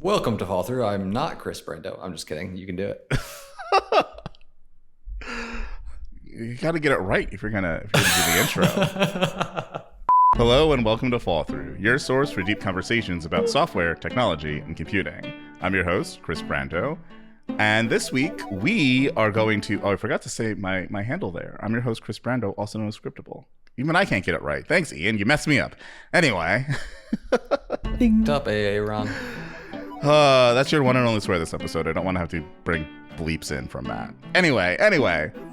Welcome to Fallthrough. I'm not Chris Brando. I'm just kidding. You can do it. You got to get it right if you're gonna do the intro. Hello and welcome to Fallthrough, your source for deep conversations about software, technology, and computing. I'm your host, Chris Brando, and this week we are going to... Oh, I forgot to say my handle there. I'm your host, Chris Brando, also known as Scriptable. Even I can't get it right. Thanks, Ian. You messed me up. Anyway. Dinged up, AA Ron. That's your one and only swear this episode. I don't want to have to bring bleeps in from that. Anyway.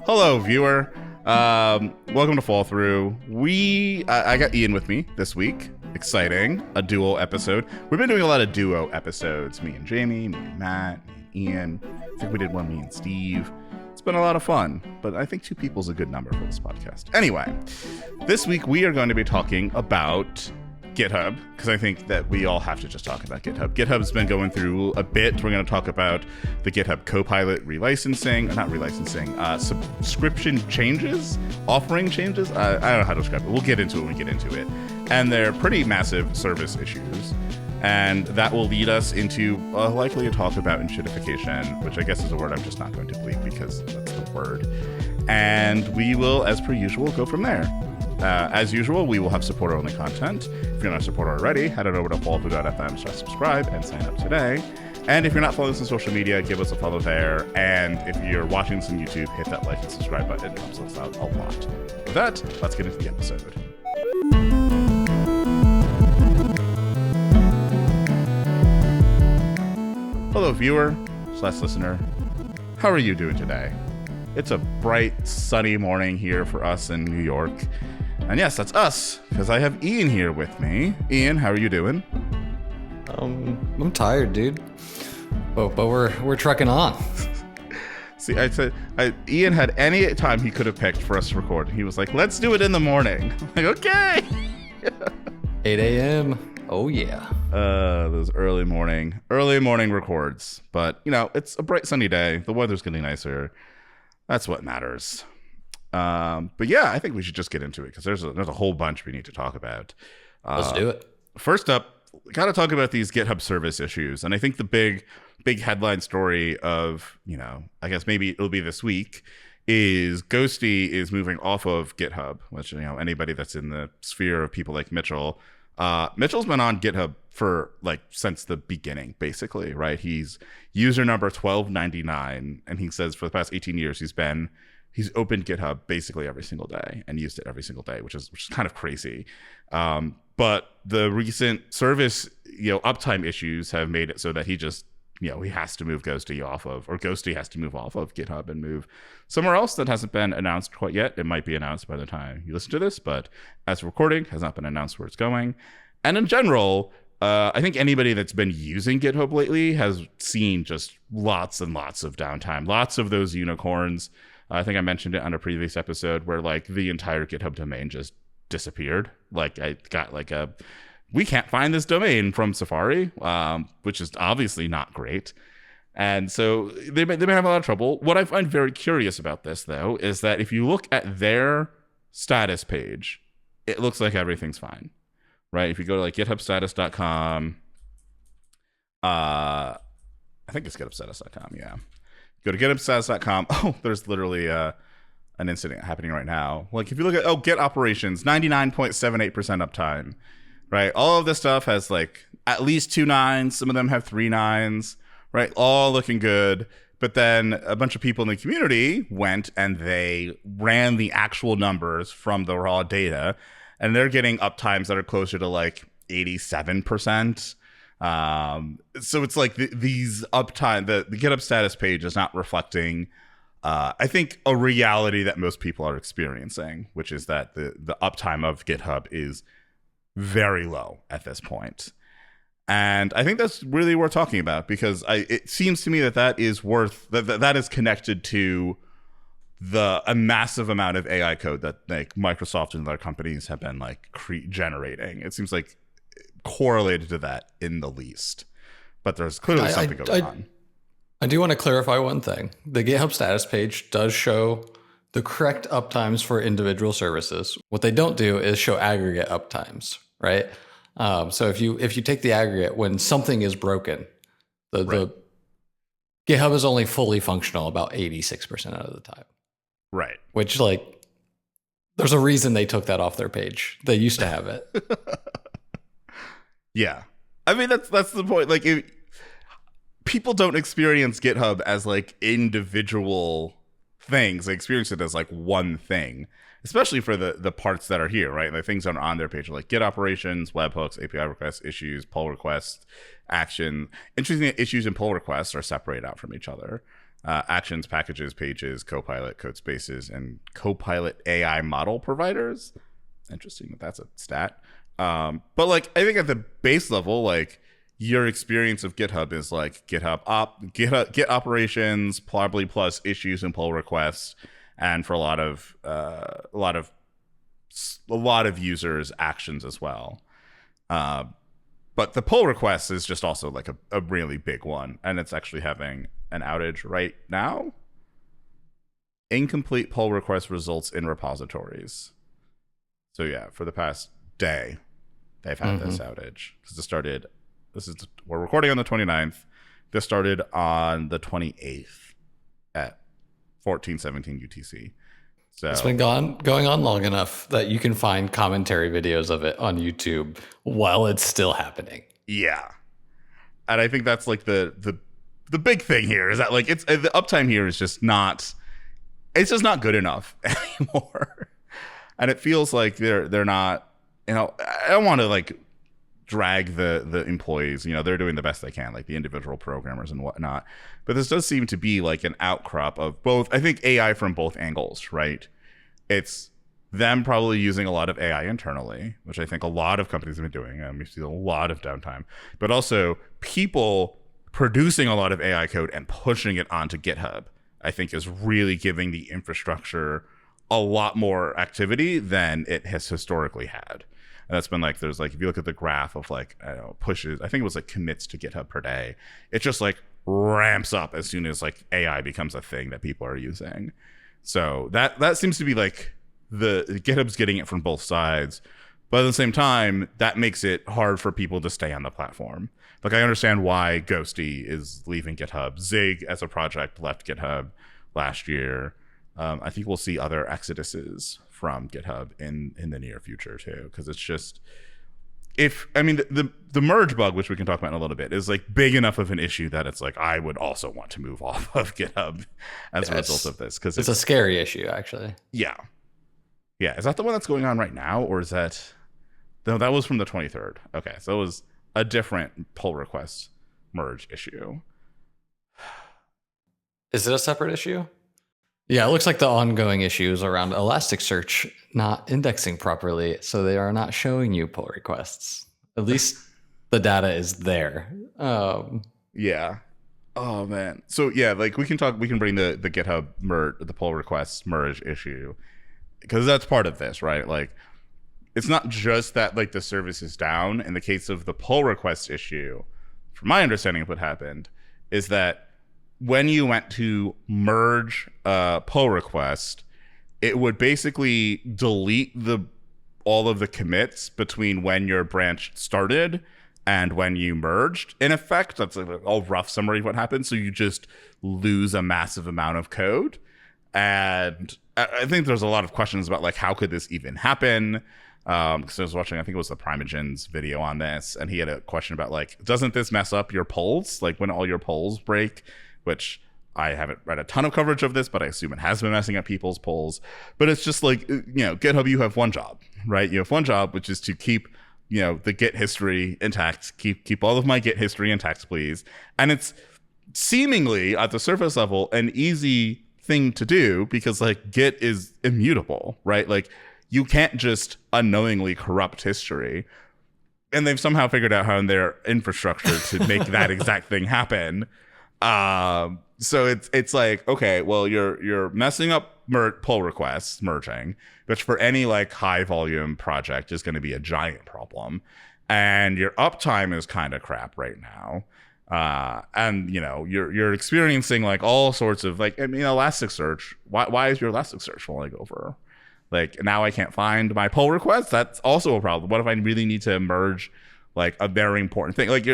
Hello, viewer. Welcome to Fallthrough. I got Ian with me this week. Exciting. A duo episode. We've been doing a lot of duo episodes. Me and Jamie, me and Matt, me and Ian. I think we did one, me and Steve. It's been a lot of fun, but I think 2 people is a good number for this podcast. Anyway, this week we are going to be talking about GitHub, because I think that we all have to just talk about GitHub. GitHub's been going through a bit. We're going to talk about the GitHub Copilot subscription changes, offering changes. I don't know how to describe it. We'll get into it when we get into it. And they're pretty massive service issues. And that will lead us into likely a talk about De-Enshittification, which I guess is a word I'm just not going to bleep because that's the word. And we will, as per usual, go from there. As usual, we will have supporter-only content. If you're not a supporter already, head on over to fallthrough.fm/subscribe and sign up today. And if you're not following us on social media, give us a follow there. And if you're watching this on YouTube, hit that like and subscribe button. It helps us out a lot. With that, let's get into the episode. Hello, viewer/listener. How are you doing today? It's a bright, sunny morning here for us in New York. And yes, that's us, because I have Ian here with me. Ian, how are you doing? I'm tired, dude. But we're trucking on. See, I said Ian had any time he could have picked for us to record. He was like, let's do it in the morning. I'm like, okay. 8 a.m. Oh, yeah. Those early morning records. But, it's a bright, sunny day. The weather's getting nicer. That's what matters. But yeah, I think we should just get into it because there's a whole bunch we need to talk about. Let's do it. First up, got to talk about these GitHub service issues. And I think the big headline story of, I guess maybe it'll be this week, is Ghostty is moving off of GitHub, which, anybody that's in the sphere of people like Mitchell. Mitchell's been on GitHub for since the beginning, basically, right? He's user number 1299, and he says for the past 18 years he's opened GitHub basically every single day and used it every single day, which is kind of crazy. But the recent service, uptime issues have made it so that he just, he has to move Ghostty has to move off of GitHub and move somewhere else that hasn't been announced quite yet. It might be announced by the time you listen to this, but as recording, has not been announced where it's going. And in general, I think anybody that's been using GitHub lately has seen just lots and lots of downtime, lots of those unicorns. I think I mentioned it on a previous episode where the entire GitHub domain just disappeared. I got we can't find this domain from Safari, which is obviously not great. And so they may have a lot of trouble. What I find very curious about this, though, is that if you look at their status page, it looks like everything's fine, right? If you go to githubstatus.com, I think it's githubstatus.com, yeah. Go to githubstatus.com. Oh, there's literally an incident happening right now. If you look at, Git operations, 99.78% uptime. Right, all of this stuff has at least 2 nines. Some of them have 3 nines. Right, all looking good. But then a bunch of people in the community went and they ran the actual numbers from the raw data, and they're getting uptimes that are closer to 87%. So it's these uptime. The GitHub status page is not reflecting, I think, a reality that most people are experiencing, which is that the uptime of GitHub is very low at this point. And I think that's really worth talking about because it seems to me that is connected to a massive amount of AI code that Microsoft and other companies have been generating. It seems correlated to that in the least, but there's clearly something going on. I do want to clarify one thing. The GitHub status page does show the correct uptimes for individual services. What they don't do is show aggregate uptimes, right? So if you take the aggregate when something is broken, The GitHub is only fully functional about 86% of the time. Right. Which, like, there's a reason they took that off their page. They used to have it. Yeah. I mean, that's the point. Like, people don't experience GitHub as like individual things. They experience it as like one thing, especially for the parts that are here, right? The things that are on their page, like Git operations, webhooks, API requests, issues, pull requests, action. Interesting that issues and pull requests are separated out from each other. Actions, packages, pages, Copilot, code spaces, and Copilot AI model providers. Interesting that that's a stat. But like, I think at the base level, like, your experience of GitHub is like Git operations, probably plus issues and pull requests, and for a lot of users, actions as well. But the pull request is just also like a really big one, and it's actually having an outage right now. Incomplete pull request results in repositories. So yeah, for the past day, they've had this outage because it started. We're recording on the 29th. This started on the 28th at 14:17 UTC. So it's been going on long enough that you can find commentary videos of it on YouTube while it's still happening. Yeah. And I think that's like the big thing here is that like it's the uptime here is just not good enough anymore. And it feels like they're not, I don't want to like drag the employees, they're doing the best they can, like the individual programmers and whatnot. But this does seem to be like an outcrop of both, I think, AI from both angles, right? It's them probably using a lot of AI internally, which I think a lot of companies have been doing, and we see a lot of downtime, but also people producing a lot of AI code and pushing it onto GitHub, I think is really giving the infrastructure a lot more activity than it has historically had. And that's been like, there's like, if you look at the graph of like, I don't know, pushes, I think it was like commits to GitHub per day. It just like ramps up as soon as like AI becomes a thing that people are using. So that seems to be like the GitHub's getting it from both sides. But at the same time, that makes it hard for people to stay on the platform. Like, I understand why Ghostty is leaving GitHub. Zig as a project left GitHub last year. I think we'll see other exoduses from GitHub in the near future too, because it's just, the merge bug, which we can talk about in a little bit, is like big enough of an issue that it's like I would also want to move off of GitHub as a result of this, because it's a scary issue, actually. Yeah. Is that the one that's going on right now, or is that? No, that was from the 23rd. Okay, so it was a different pull request merge issue. Is it a separate issue? Yeah, it looks like the ongoing issues around Elasticsearch not indexing properly, so they are not showing you pull requests. At least the data is there. Yeah. Oh man. So yeah, like we can bring the GitHub the pull requests merge issue, because that's part of this, right? Like, it's not just that like the service is down. In the case of the pull request issue, from my understanding of what happened, is that when you went to merge a pull request, it would basically delete all of the commits between when your branch started and when you merged. In effect, that's like a rough summary of what happened. So you just lose a massive amount of code. And I think there's a lot of questions about like, how could this even happen? Because I was watching, I think it was the Primogen's video on this, and he had a question about like, doesn't this mess up your polls? Like when all your polls break, which I haven't read a ton of coverage of this, but I assume it has been messing up people's polls. But it's just like, GitHub, you have one job, right? You have one job, which is to keep, the Git history intact. Keep all of my Git history intact, please. And it's seemingly at the surface level an easy thing to do, because like Git is immutable, right? Like, you can't just unknowingly corrupt history. And they've somehow figured out how in their infrastructure to make that exact thing happen. So it's like, okay, well, you're messing up pull requests merging, which for any like high volume project is going to be a giant problem. And your uptime is kind of crap right now. And you're experiencing like all sorts of like, Elasticsearch. Why is your Elasticsearch falling over? Like, now I can't find my pull request. That's also a problem. What if I really need to merge like a very important thing? Like,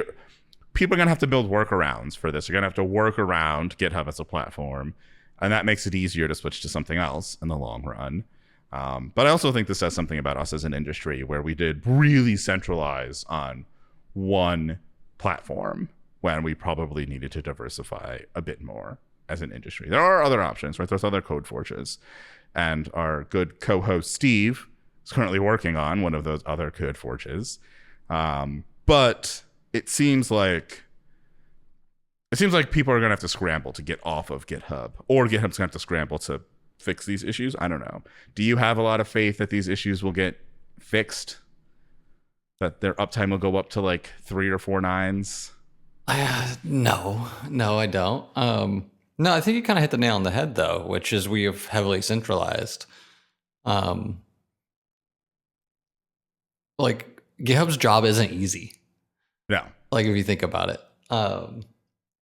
people are going to have to build workarounds for this. You're going to have to work around GitHub as a platform, and that makes it easier to switch to something else in the long run. But I also think this says something about us as an industry, where we did really centralize on one platform when we probably needed to diversify a bit more as an industry. There are other options, right? There's other code forges, and our good co-host Steve is currently working on one of those other code forges. But it seems like people are going to have to scramble to get off of GitHub, or GitHub's going to have to scramble to fix these issues. I don't know. Do you have a lot of faith that these issues will get fixed? That their uptime will go up to like 3 or 4 nines? No, I don't. No, I think you kind of hit the nail on the head, though, which is we have heavily centralized. Like, GitHub's job isn't easy. No. Like, if you think about it.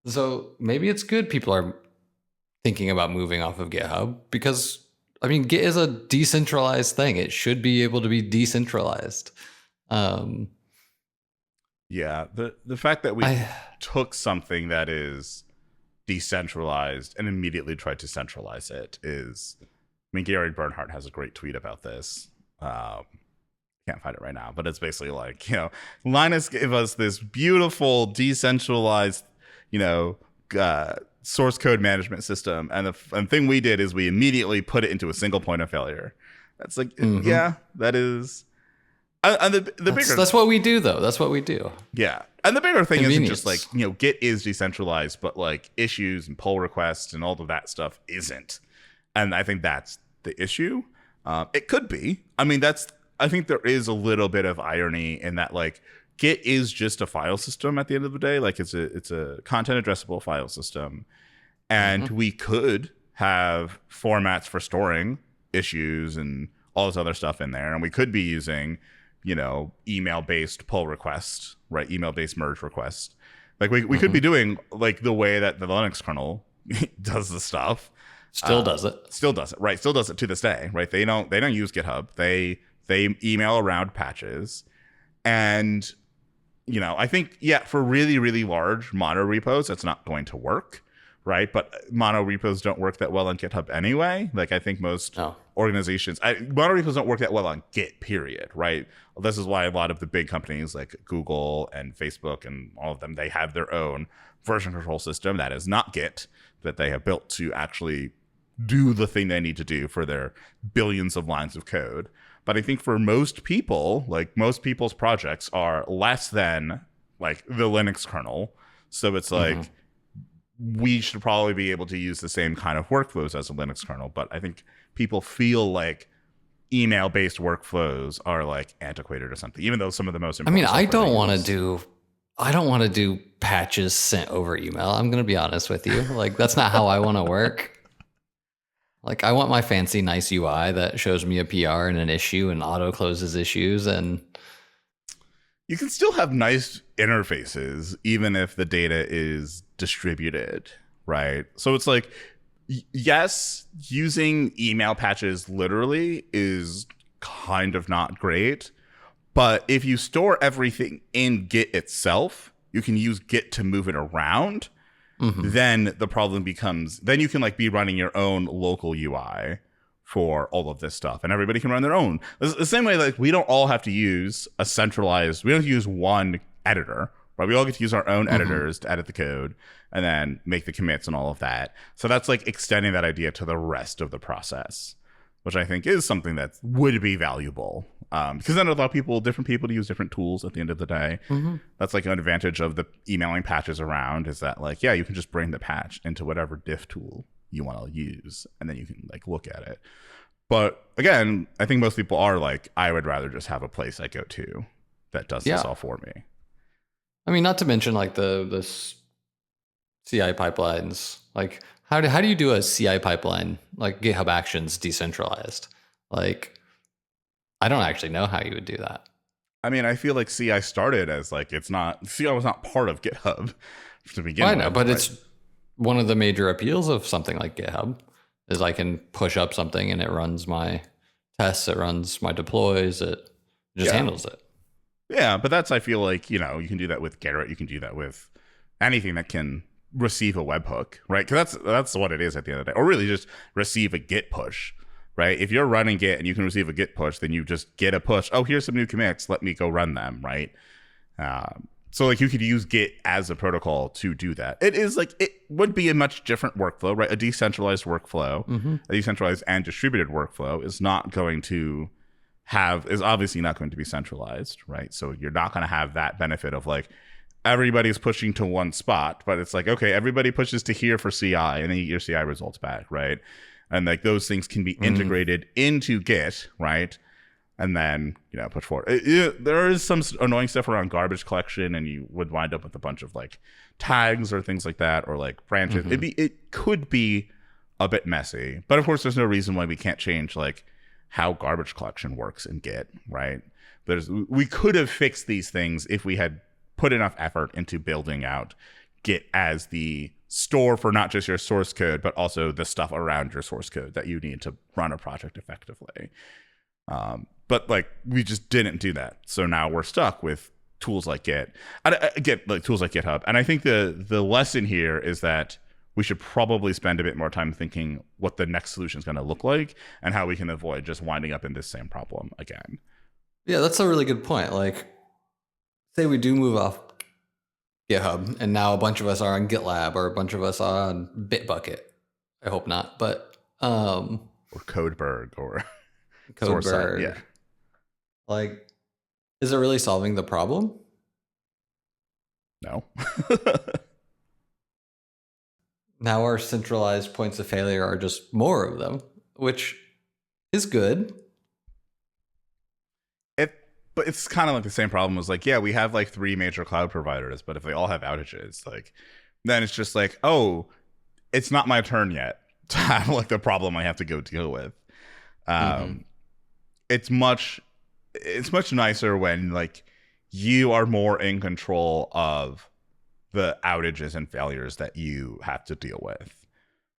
So maybe it's good people are thinking about moving off of GitHub, because, I mean, Git is a decentralized thing. It should be able to be decentralized. Yeah, the fact that we took something that is decentralized and immediately tried to centralize it is, I mean, Gary Bernhardt has a great tweet about this. Can't find it right now, but it's basically like, Linus gave us this beautiful decentralized, source code management system, and the thing we did is we immediately put it into a single point of failure. That's like, yeah, that is. And the bigger, that's what we do, though. That's what we do. Yeah. And the bigger thing isn't just like, Git is decentralized, but like issues and pull requests and all of that stuff isn't. And I think that's the issue. It could be. I mean, I think there is a little bit of irony in that, like, Git is just a file system at the end of the day. Like, it's a content addressable file system. And we could have formats for storing issues and all this other stuff in there. And we could be using, email-based pull requests, right? Email-based merge requests. Like, we could be doing, like, the way that the Linux kernel does the stuff. Still does it. Right. Still does it to this day, right? They don't use GitHub. They email around patches. And, I think, for really, really large mono repos, that's not going to work, right? But mono repos don't work that well on GitHub anyway. Like, I think most organizations, mono repos don't work that well on Git, period, right? This is why a lot of the big companies like Google and Facebook and all of them, they have their own version control system that is not Git, that they have built to actually do the thing they need to do for their billions of lines of code. But I think for most people, like, most people's projects are less than like the Linux kernel. So it's like, we should probably be able to use the same kind of workflows as a Linux kernel. But I think people feel like email-based workflows are like antiquated or something, even though some of the most important I don't want to do patches sent over email. I'm going to be honest with you. Like, that's not how I want to work. Like, I want my fancy, nice UI that shows me a PR and an issue and auto closes issues. And you can still have nice interfaces, even if the data is distributed, right? So it's like, yes, using email patches literally is kind of not great. But if you store everything in Git itself, you can use Git to move it around. Then the problem becomes, then you can like be running your own local UI for all of this stuff, and everybody can run their own. The same way, like, we don't all have to use a centralized, we don't have to use one editor, right? We all get to use our own editors to edit the code and then make the commits and all of that. So that's like extending that idea to the rest of the process, which I think is something that would be valuable. Because then a lot of different people to use different tools at the end of the day. That's like an advantage of the emailing patches around, is that, like, you can just bring the patch into whatever diff tool you want to use, and then you can like look at it. But again, I think most people are like, I would rather just have a place I go to that does this all for me. I mean, not to mention like the CI pipelines. Like, how do you do a CI pipeline like GitHub Actions decentralized? Like, I don't actually know how you would do that. I mean, I feel like CI started as like, CI was not part of GitHub to begin with. I know, but it's one of the major appeals of something like GitHub is I can push up something and it runs my tests, it runs my deploys, it just handles it. Yeah, but I feel like, you can do that with Garrett, you can do that with anything that can receive a webhook, right? Because that's what it is at the end of the day, or really just receive a Git push, right? If you're running Git and you can receive a Git push, then you just get a push. Oh, here's some new commits. Let me go run them, right? So like you could use Git as a protocol to do that. It would be a much different workflow, right? A decentralized workflow, a decentralized and distributed workflow is obviously not going to be centralized, right? So you're not going to have that benefit of like everybody's pushing to one spot, but it's like, okay, everybody pushes to here for CI and then you get your CI results back, right? And like those things can be integrated into Git, right? And then, push forward. There is some annoying stuff around garbage collection, and you would wind up with a bunch of like tags or things like that, or like branches. It could be a bit messy, but of course, there's no reason why we can't change like how garbage collection works in Git, right? We could have fixed these things if we had put enough effort into building out Git as the store for not just your source code, but also the stuff around your source code that you need to run a project effectively. But like we just didn't do that, so now we're stuck with tools like Git, like tools like GitHub. And I think the lesson here is that we should probably spend a bit more time thinking what the next solution is going to look like and how we can avoid just winding up in this same problem again. Yeah, that's a really good point. Like, say we do move off GitHub, and now a bunch of us are on GitLab, or a bunch of us are on Bitbucket. I hope not, but or Codeberg or Codeberg. Yeah. Like, is it really solving the problem? No. Now our centralized points of failure are just more of them, which is good. But it's kind of like the same problem as like, yeah, we have like 3 major cloud providers, but if they all have outages, like then it's just like, oh, it's not my turn yet to have like the problem I have to go deal with. It's much nicer when like you are more in control of the outages and failures that you have to deal with,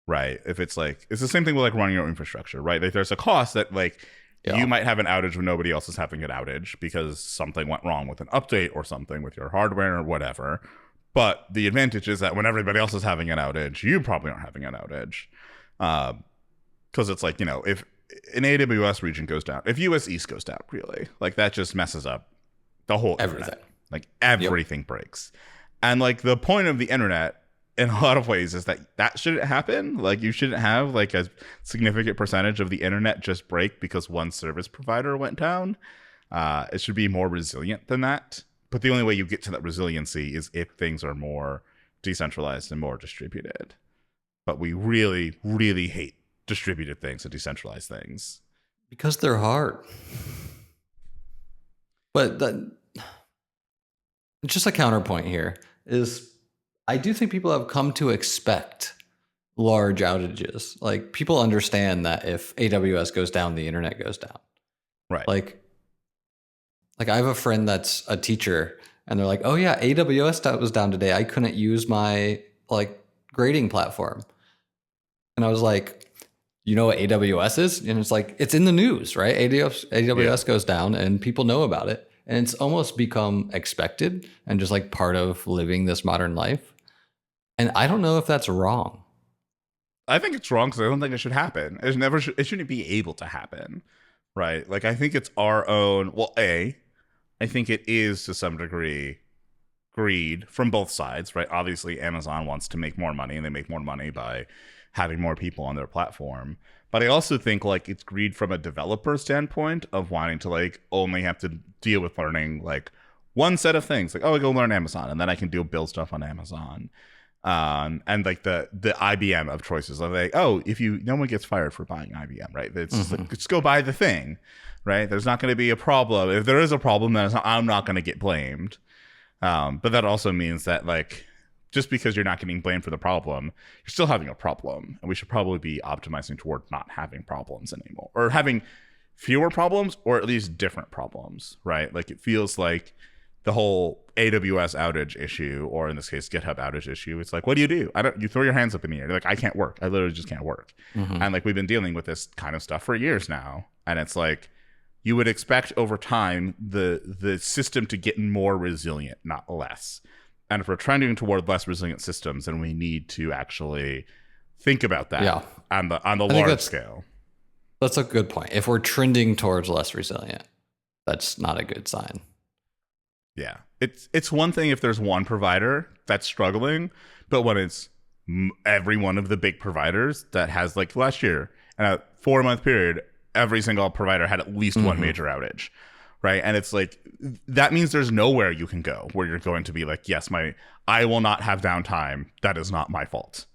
right? If it's like, it's the same thing with like running your infrastructure, right? Like there's a cost that like you might have an outage when nobody else is having an outage because something went wrong with an update or something with your hardware or whatever. But the advantage is that when everybody else is having an outage, you probably aren't having an outage. Because it's like, if an AWS region goes down, if US East goes down, really, like that just messes up the whole everything. Internet. Like everything breaks. And like the point of the internet in a lot of ways is that shouldn't happen. Like you shouldn't have like a significant percentage of the internet just break because one service provider went down. It should be more resilient than that. But the only way you get to that resiliency is if things are more decentralized and more distributed. But we really, really hate distributed things and decentralized things. Because they're hard. But just a counterpoint here is I do think people have come to expect large outages. Like people understand that if AWS goes down, the internet goes down. Right. Like I have a friend that's a teacher and they're like, oh yeah, AWS was down today. I couldn't use my like grading platform. And I was like, you know what AWS is? And it's like, it's in the news, right? AWS goes down and people know about it. And it's almost become expected and just like part of living this modern life. And I don't know if that's wrong. I think it's wrong because I don't think it should happen. It shouldn't be able to happen, right? Like I think it's our own. Well, I think it is to some degree greed from both sides, right? Obviously, Amazon wants to make more money, and they make more money by having more people on their platform. But I also think like it's greed from a developer standpoint of wanting to like only have to deal with learning like one set of things. Like, oh, I go learn Amazon and then I can build stuff on Amazon. And like the IBM of choices of like, oh, no one gets fired for buying IBM, right? It's just like, just go buy the thing, right? There's not going to be a problem. If there is a problem, then I'm not going to get blamed. But that also means that like, just because you're not getting blamed for the problem, you're still having a problem. And we should probably be optimizing toward not having problems anymore, or having fewer problems, or at least different problems, right? Like it feels like the whole AWS outage issue, or in this case, GitHub outage issue. It's like, what do? You throw your hands up in the air. You're like, I can't work. I literally just can't work. And like, we've been dealing with this kind of stuff for years now. And it's like, you would expect over time the system to get more resilient, not less. And if we're trending toward less resilient systems, then we need to actually think about that on the large scale. That's a good point. If we're trending towards less resilient, that's not a good sign. Yeah. It's one thing if there's one provider that's struggling, but when it's every one of the big providers that has, like last year, in a 4-month period, every single provider had at least one major outage, right? And it's like, that means there's nowhere you can go where you're going to be like, yes, I will not have downtime. That is not my fault,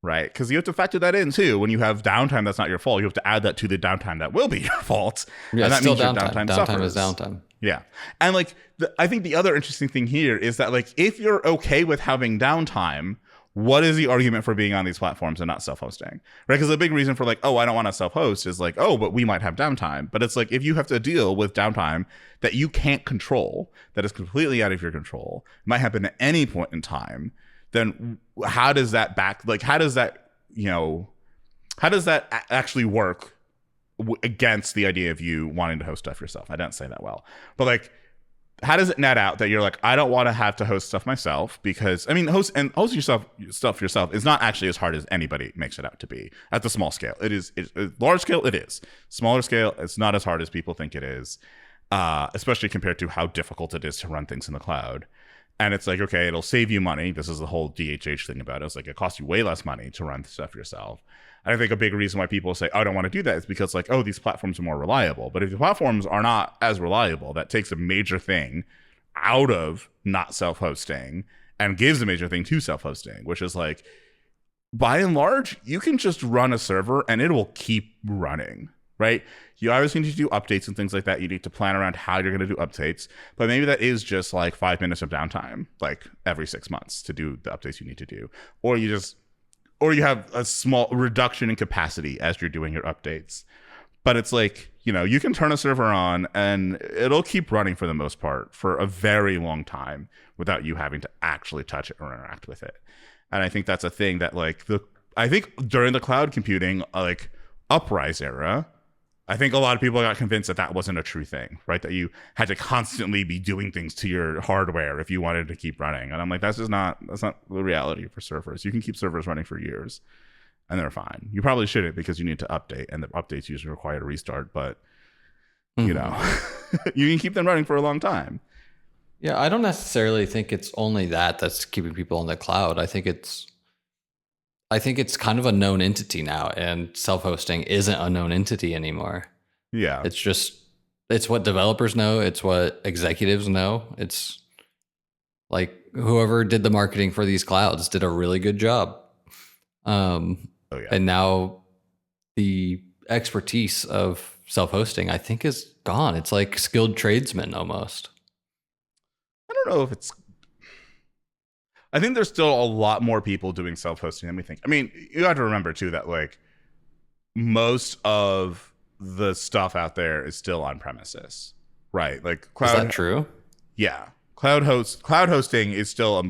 right? Because you have to factor that in too. When you have downtime that's not your fault, you have to add that to the downtime that will be your fault. Yeah, and that still means your downtime. Downtime is downtime. Yeah. And like, I think the other interesting thing here is that, like, if you're okay with having downtime, what is the argument for being on these platforms and not self-hosting, right? Because the big reason for like, oh, I don't want to self-host is like, oh, but we might have downtime. But it's like, if you have to deal with downtime that you can't control, that is completely out of your control, it might happen at any point in time, then how does that actually work against the idea of you wanting to host stuff yourself? I didn't say that well, but like, how does it net out that you're like, I don't want to have to host stuff myself? Because I mean, hosting stuff yourself is not actually as hard as anybody makes it out to be at the small scale. It is large scale. It is smaller scale. It's not as hard as people think it is, especially compared to how difficult it is to run things in the cloud. And it's like, okay, it'll save you money. This is the whole DHH thing about it. It's like, it costs you way less money to run stuff yourself. And I think a big reason why people say, oh, I don't want to do that is because like, oh, these platforms are more reliable. But if the platforms are not as reliable, that takes a major thing out of not self-hosting and gives a major thing to self-hosting, which is like, by and large, you can just run a server and it will keep running, right? You obviously need to do updates and things like that. You need to plan around how you're going to do updates. But maybe that is just like 5 minutes of downtime, like every 6 months to do the updates you need to do. Or you have a small reduction in capacity as you're doing your updates. But it's like, you know, you can turn a server on and it'll keep running for the most part for a very long time without you having to actually touch it or interact with it. And I think that's a thing that like I think during the cloud computing, like uprise era, I think a lot of people got convinced that that wasn't a true thing, right? That you had to constantly be doing things to your hardware if you wanted to keep running. And I'm like, that's not the reality for servers. You can keep servers running for years and they're fine. You probably shouldn't because you need to update and the updates usually require a restart, but you know, you can keep them running for a long time. Yeah, I don't necessarily think it's only that's keeping people on the cloud. I think it's kind of a known entity now, and self-hosting isn't a known entity anymore. Yeah. It's what developers know. It's what executives know. It's like whoever did the marketing for these clouds did a really good job. And now the expertise of self-hosting, I think, is gone. It's like skilled tradesmen almost. I don't know if it's... I think there's still a lot more people doing self-hosting than we think. I mean, you have to remember too that like most of the stuff out there is still on premises, right? Like cloud. Is that true? Yeah, cloud hosting is still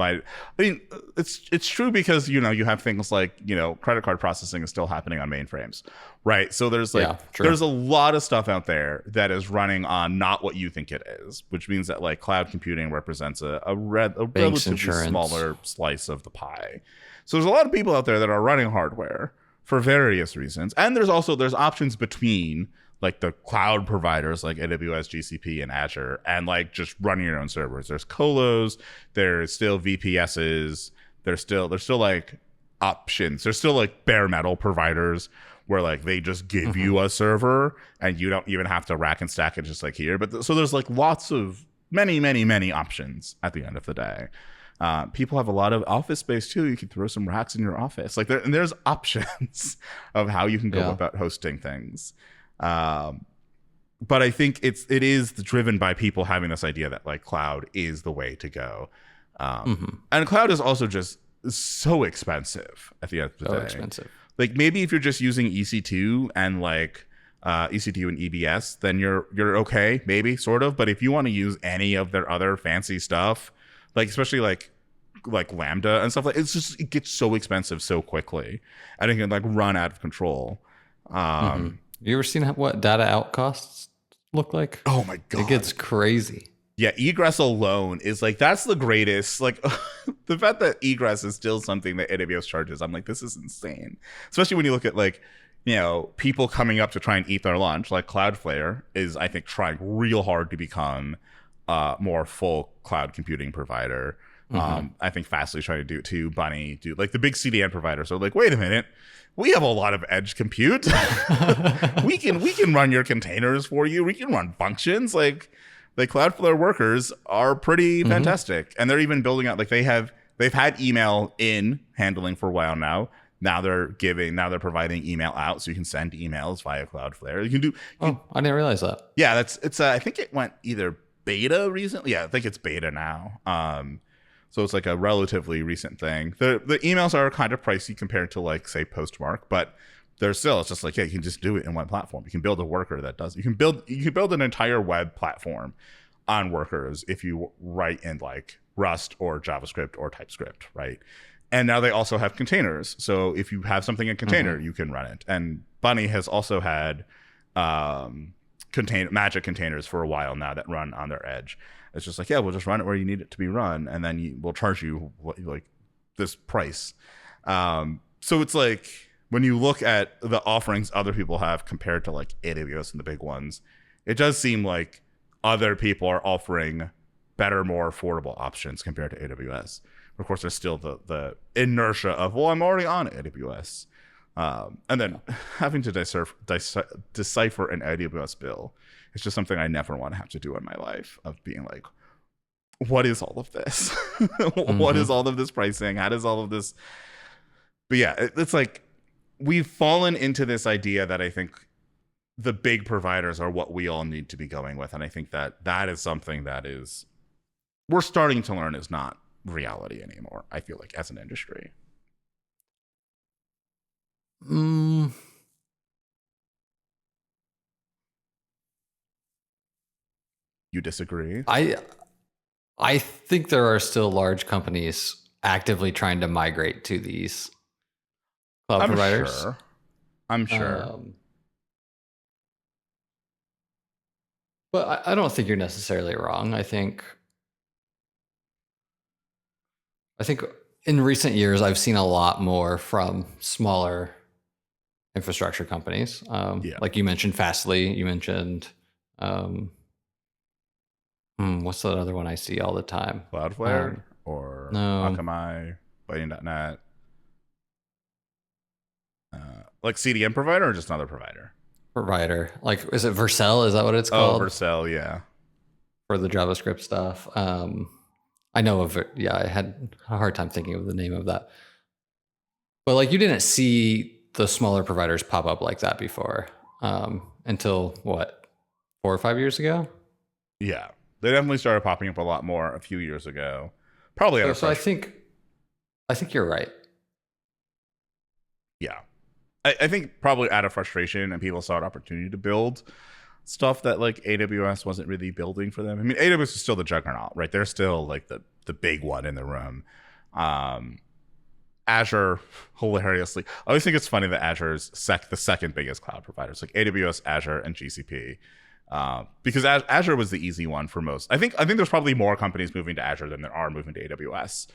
it's true because you have things like credit card processing is still happening on mainframes, right? So there's there's a lot of stuff out there that is running on not what you think it is, which means that like cloud computing represents a relatively smaller slice of the pie. So there's a lot of people out there that are running hardware for various reasons, and there's options between like the cloud providers like AWS, GCP, and Azure, and like just running your own servers. There's colos, there's still VPSs, there's still like options. There's still like bare metal providers where like they just give you a server and you don't even have to rack and stack it just like here. But so there's like lots of many options at the end of the day. People have a lot of office space too. You can throw some racks in your office. Like there's options of how you can go about hosting things. But I think it is driven by people having this idea that like cloud is the way to go. And cloud is also just so expensive at the end of the day. So expensive. Like maybe if you're just using EC2 and like EC2 and EBS, then you're okay, maybe sort of. But if you want to use any of their other fancy stuff, like especially like Lambda and stuff, like it gets so expensive so quickly, and it can like run out of control. You ever seen what data out costs look like? Oh my god, it gets crazy. Yeah, egress alone is like, that's the greatest. Like, the fact that egress is still something that AWS charges, I'm like, this is insane. Especially when you look at like, you know, people coming up to try and eat their lunch. Like Cloudflare is, I think, trying real hard to become more full cloud computing provider. I think Fastly's trying to do it too. Bunny do like the big CDN provider. So like, wait a minute, we have a lot of edge compute. we can run your containers for you. We can run functions. Like the Cloudflare workers are pretty fantastic, and they're even building out. Like they've had email in handling for a while now. Now they're providing email out, so you can send emails via Cloudflare. You can do. I didn't realize that. Yeah, it's. I think it went either beta recently. Yeah, I think it's beta now. So it's like a relatively recent thing. The emails are kind of pricey compared to like say Postmark, but they're still. It's just like, yeah, you can just do it in one platform. You can build a worker that does. You can build an entire web platform on workers if you write in like Rust or JavaScript or TypeScript, right? And now they also have containers. So if you have something in container, you can run it. And Bunny has also had magic containers for a while now that run on their edge. It's just like, yeah, we'll just run it where you need it to be run, and then we'll charge you like this price. So it's like when you look at the offerings other people have compared to like AWS and the big ones, it does seem like other people are offering better, more affordable options compared to AWS. Of course, there's still the inertia of, well, I'm already on AWS. And then having to decipher an AWS bill is just something I never want to have to do in my life, of being like, what is all of this? What is all of this pricing? How does all of this? But yeah, it's like we've fallen into this idea that I think the big providers are what we all need to be going with. And I think that is something that is, we're starting to learn is not reality anymore, I feel like, as an industry. You disagree? I think there are still large companies actively trying to migrate to these cloud providers. I'm sure. But I don't think you're necessarily wrong. I think in recent years, I've seen a lot more from smaller infrastructure companies. Like you mentioned Fastly, you mentioned, what's that other one I see all the time? Cloudflare or Akamai, widen.net. Like CDN provider or just another provider? Provider. Like, is it Vercel? Is that what it's called? Oh, Vercel, yeah. For the JavaScript stuff. I know of it. Yeah, I had a hard time thinking of the name of that. But like, you didn't see the smaller providers pop up like that before until what, 4 or 5 years ago? Yeah, they definitely started popping up a lot more a few years ago. Probably. So I think you're right. Yeah, I think probably out of frustration, and people saw an opportunity to build stuff that like AWS wasn't really building for them. I mean, AWS is still the juggernaut, right? They're still like the big one in the room. Azure, hilariously, I always think it's funny that Azure is the second biggest cloud providers, like AWS, Azure, and GCP. Because Azure was the easy one for most. I think there's probably more companies moving to Azure than there are moving to AWS.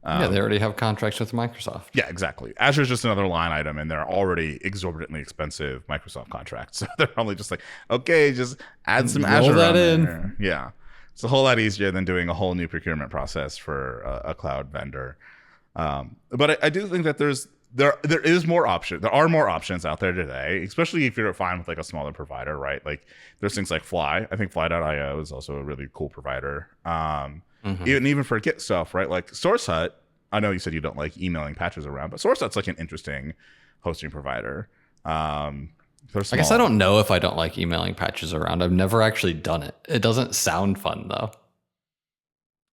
Yeah, they already have contracts with Microsoft. Yeah, exactly. Azure is just another line item, and they're already exorbitantly expensive Microsoft contracts. So they're probably just like, okay, just add some Azure that in. there. Yeah, it's a whole lot easier than doing a whole new procurement process for a cloud vendor. But I do think that there is more option. There are more options out there today, especially if you're fine with like a smaller provider, right? Like there's things like Fly. I think Fly.io is also a really cool provider. Even for Git stuff, right? Like SourceHut. I know you said you don't like emailing patches around, but SourceHut's like an interesting hosting provider. I guess I don't know if I don't like emailing patches around. I've never actually done it. It doesn't sound fun though.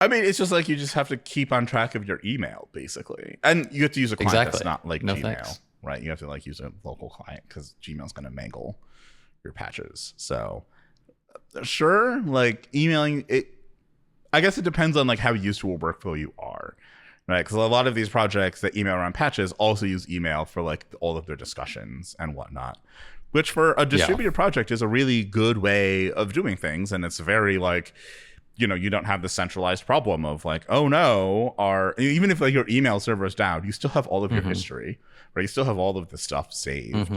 I mean, it's just like you just have to keep on track of your email, basically. And you have to use a client that's not like Gmail, thanks. Right? You have to like use a local client because Gmail's going to mangle your patches. So, sure, like emailing it. I guess it depends on like how used to a workflow you are, right? Because a lot of these projects that email around patches also use email for like all of their discussions and whatnot, which for a distributed project is a really good way of doing things. And it's very like, you don't have the centralized problem of like, oh no, even if like your email server is down, you still have all of your history, right? You still have all of the stuff saved.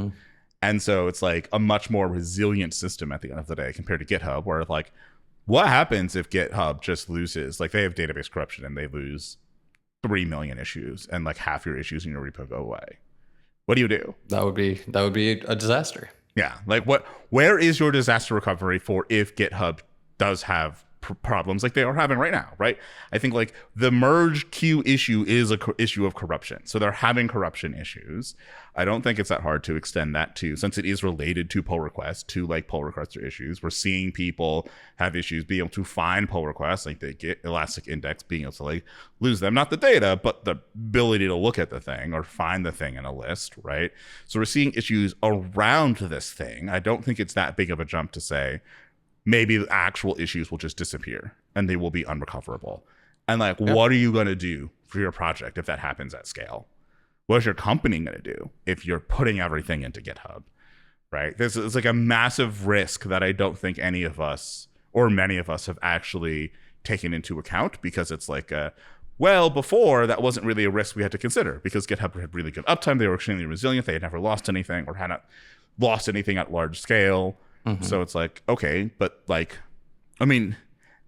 And so it's like a much more resilient system at the end of the day compared to GitHub, where like, what happens if GitHub just loses, like they have database corruption and they lose 3 million issues and like half your issues in your repo go away? What do you do? That would be a disaster. Yeah. Like where is your disaster recovery for if GitHub does have problems like they are having right now, right? I think like the merge queue issue is a issue of corruption. So they're having corruption issues. I don't think it's that hard to extend that to, since it is related to pull requests, to like pull requester issues. We're seeing people have issues being able to find pull requests, like they get Elastic Index, being able to like lose them, not the data, but the ability to look at the thing or find the thing in a list, right? So we're seeing issues around this thing. I don't think it's that big of a jump to say, maybe the actual issues will just disappear and they will be unrecoverable. And like, what are you going to do for your project if that happens at scale? What is your company going to do if you're putting everything into GitHub, right? This is like a massive risk that I don't think any of us or many of us have actually taken into account, because it's like, well, before that wasn't really a risk we had to consider because GitHub had really good uptime. They were extremely resilient. They had never lost anything or hadn't lost anything at large scale. So it's like, okay, but like, I mean,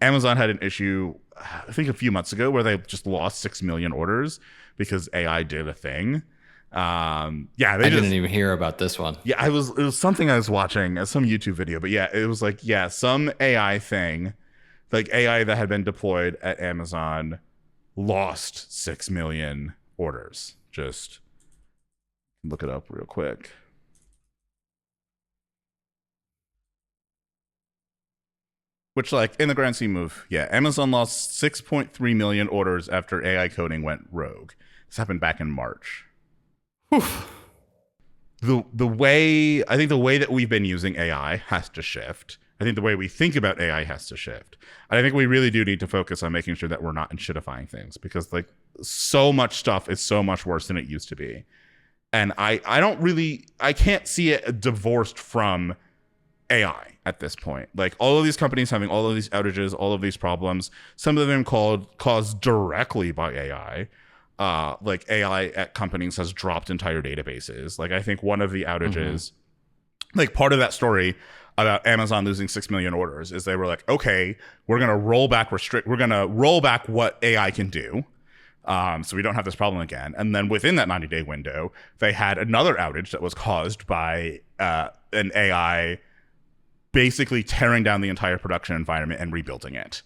Amazon had an issue, I think a few months ago, where they just lost 6 million orders because AI did a thing. I didn't even hear about this one. Yeah, it was something I was watching, some YouTube video, but yeah, it was like, yeah, some AI thing, like AI that had been deployed at Amazon lost 6 million orders. Just look it up real quick. Which, like, in the grand scheme of, Amazon lost 6.3 million orders after AI coding went rogue. This happened back in March. The way that we've been using AI has to shift. I think the way we think about AI has to shift. And I think we really do need to focus on making sure that we're not enshittifying things, because like so much stuff is so much worse than it used to be. And I can't see it divorced from AI at this point. Like all of these companies having all of these outages, all of these problems, some of them caused directly by AI. Like AI at companies has dropped entire databases. Like I think one of the outages, like part of that story about Amazon losing 6 million orders is they were like, okay, we're going to roll back what AI can do. So we don't have this problem again. And then within that 90-day window, they had another outage that was caused by an AI basically tearing down the entire production environment and rebuilding it.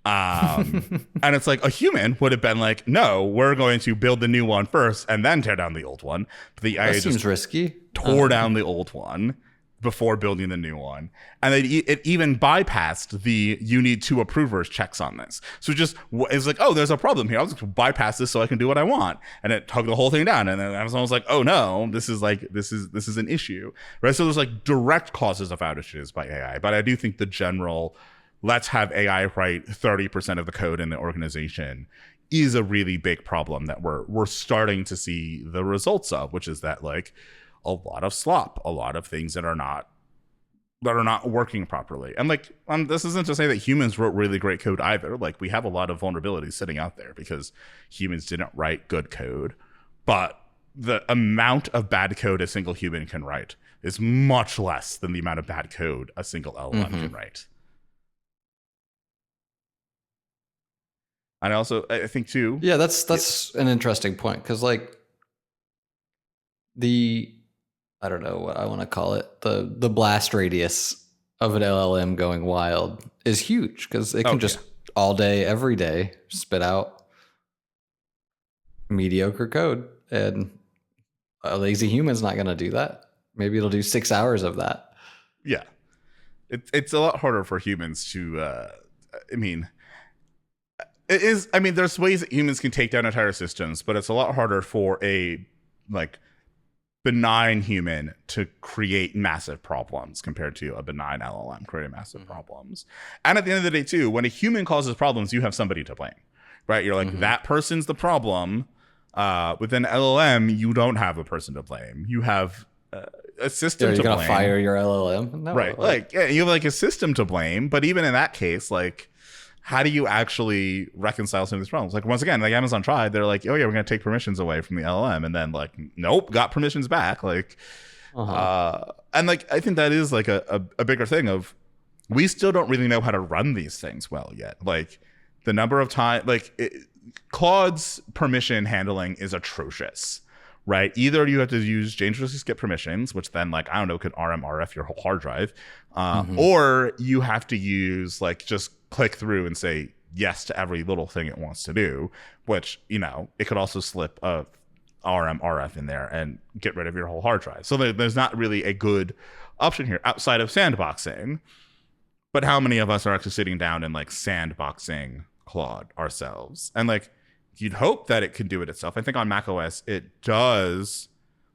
And it's like a human would have been like, no, we're going to build the new one first and then tear down the old one. But the AI seems risky. Tore down the old one before building the new one. And it even bypassed the you need 2 approvers checks on this. So just it's like, oh, there's a problem here. I'll just bypass this so I can do what I want. And it took the whole thing down. And then Amazon was like, oh no, this is an issue. Right. So there's like direct causes of outages by AI. But I do think the general let's have AI write 30% of the code in the organization is a really big problem that we're starting to see the results of, which is that like a lot of slop, a lot of things that are not working properly. And like, this isn't to say that humans wrote really great code either. Like we have a lot of vulnerabilities sitting out there because humans didn't write good code, but the amount of bad code a single human can write is much less than the amount of bad code a single LLM can write. And also, I think too. Yeah, that's an interesting point, because like I don't know what I want to call it, the blast radius of an LLM going wild is huge, because it can just all day, every day spit out mediocre code, and a lazy human's not going to do that. Maybe it'll do 6 hours of that. Yeah, it's a lot harder for humans to. It is. I mean, there's ways that humans can take down entire systems, but it's a lot harder for a like benign human to create massive problems compared to a benign LLM creating massive problems. And at the end of the day, too, when a human causes problems, you have somebody to blame, right? You're like, that person's the problem. With an LLM, you don't have a person to blame. You have a system to blame. You're going to fire your LLM? No, right. Like, you have like a system to blame, but even in that case, like, how do you actually reconcile some of these problems? Like, once again, like Amazon tried, they're like, oh yeah, we're going to take permissions away from the LLM. And then like, nope, got permissions back. Like, and like, I think that is like a bigger thing of, we still don't really know how to run these things well yet. Like, the number of time, like Claude's permission handling is atrocious, right? Either you have to use dangerously skip permissions, which then like, I don't know, could RMRF your whole hard drive, or you have to use like, just click through and say yes to every little thing it wants to do, which, you know, it could also slip a RMRF in there and get rid of your whole hard drive. So there's not really a good option here outside of sandboxing. But how many of us are actually sitting down and like sandboxing Claude ourselves? And like, you'd hope that it can do it itself. I think on macOS it does.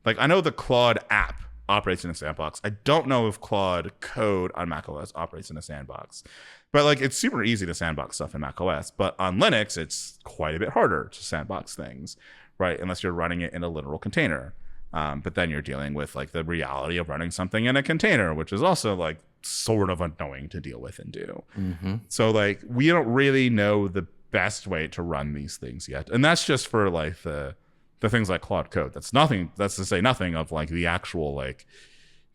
Like, I know the Claude app operates in a sandbox. I don't know if Claude code on macOS operates in a sandbox. But like, it's super easy to sandbox stuff in macOS. But on Linux, it's quite a bit harder to sandbox things, right? Unless you're running it in a literal container. But then you're dealing with like the reality of running something in a container, which is also like sort of annoying to deal with and do. So like, we don't really know the best way to run these things yet. And that's just for like the things like Claude Code. That's to say nothing of like the actual, like,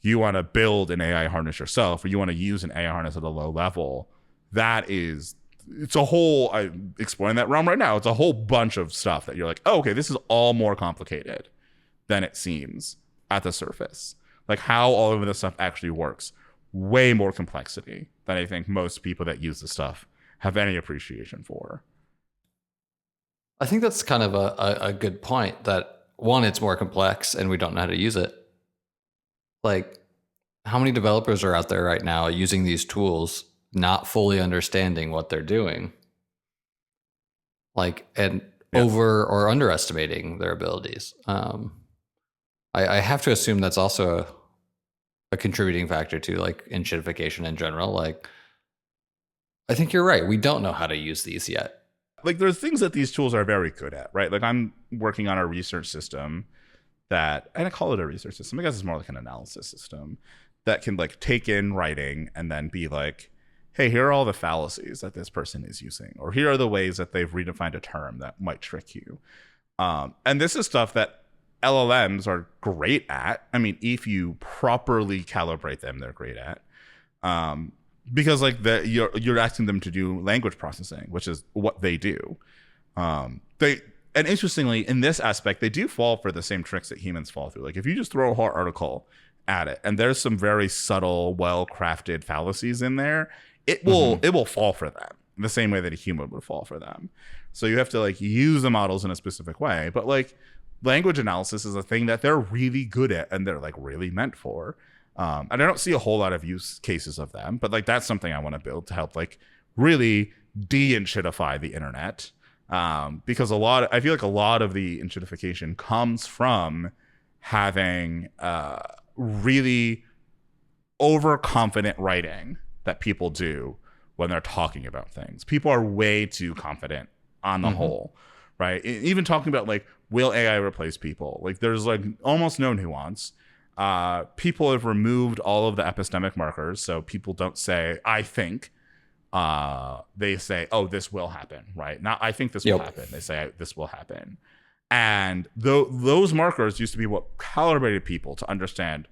you want to build an AI harness yourself, or you want to use an AI harness at a low level. It's a whole, I'm exploring that realm right now. It's a whole bunch of stuff that you're like, oh, okay, this is all more complicated than it seems at the surface. Like, how all of this stuff actually works. Way more complexity than I think most people that use the stuff have any appreciation for. I think that's kind of a good point, that one, it's more complex and we don't know how to use it. Like, how many developers are out there right now using these tools, not fully understanding what they're doing? Like, and over or underestimating their abilities. I have to assume that's also a contributing factor to like enshittification in general. Like, I think you're right. We don't know how to use these yet. Like, there's things that these tools are very good at, right? Like, I'm working on a research system that, and I call it a research system, I guess it's more like an analysis system that can like take in writing and then be like, hey, here are all the fallacies that this person is using, or here are the ways that they've redefined a term that might trick you. And this is stuff that LLMs are great at. I mean, if you properly calibrate them, they're great at. Because like you're asking them to do language processing, which is what they do. And interestingly, in this aspect, they do fall for the same tricks that humans fall through. Like, if you just throw a whole article at it, and there's some very subtle, well-crafted fallacies in there, it will fall for them the same way that a human would fall for them. So you have to like use the models in a specific way. But like, language analysis is a thing that they're really good at and they're like really meant for. And I don't see a whole lot of use cases of them, but like, that's something I want to build to help like really de-enshittify the internet. Because I feel like a lot of the enshittification comes from having really overconfident writing that people do when they're talking about things. People are way too confident on the whole, right? Even talking about like, will AI replace people? Like, there's like almost no nuance. People have removed all of the epistemic markers, so people don't say, I think. They say, oh, this will happen, right? Not, I think this will happen. They say, this will happen. And those markers used to be what calibrated people to understand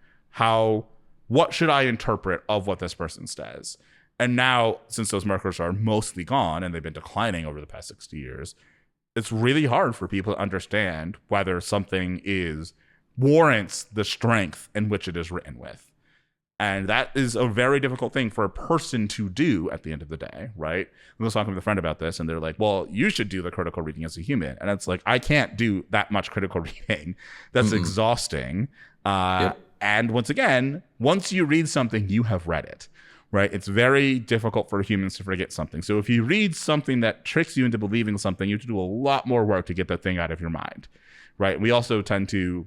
what should I interpret of what this person says. And now, since those markers are mostly gone and they've been declining over the past 60 years, it's really hard for people to understand whether something warrants the strength in which it is written with. And that is a very difficult thing for a person to do at the end of the day, right? I was talking with a friend about this, and they're like, well, you should do the critical reading as a human. And it's like, I can't do that much critical reading. That's exhausting. And once again, once you read something, you have read it, right? It's very difficult for humans to forget something. So if you read something that tricks you into believing something, you have to do a lot more work to get that thing out of your mind, right? We also tend to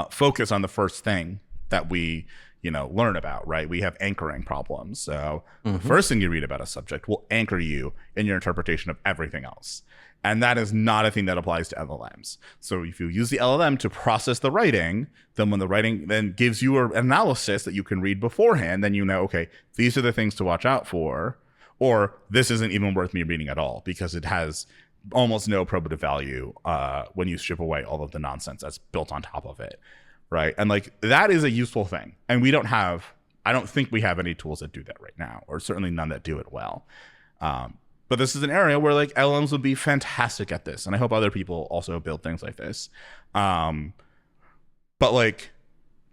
focus on the first thing that we learn about, right? We have anchoring problems. So the first thing you read about a subject will anchor you in your interpretation of everything else. And that is not a thing that applies to LLMs. So if you use the LLM to process the writing, then when the writing then gives you an analysis that you can read beforehand, then okay, these are the things to watch out for. or this isn't even worth me reading at all because it has almost no probative value when you strip away all of the nonsense that's built on top of it, right? And like that is a useful thing, and I don't think we have any tools that do that right now, or certainly none that do it well. But this is an area where like LLMs would be fantastic at this, and I hope other people also build things like this. But like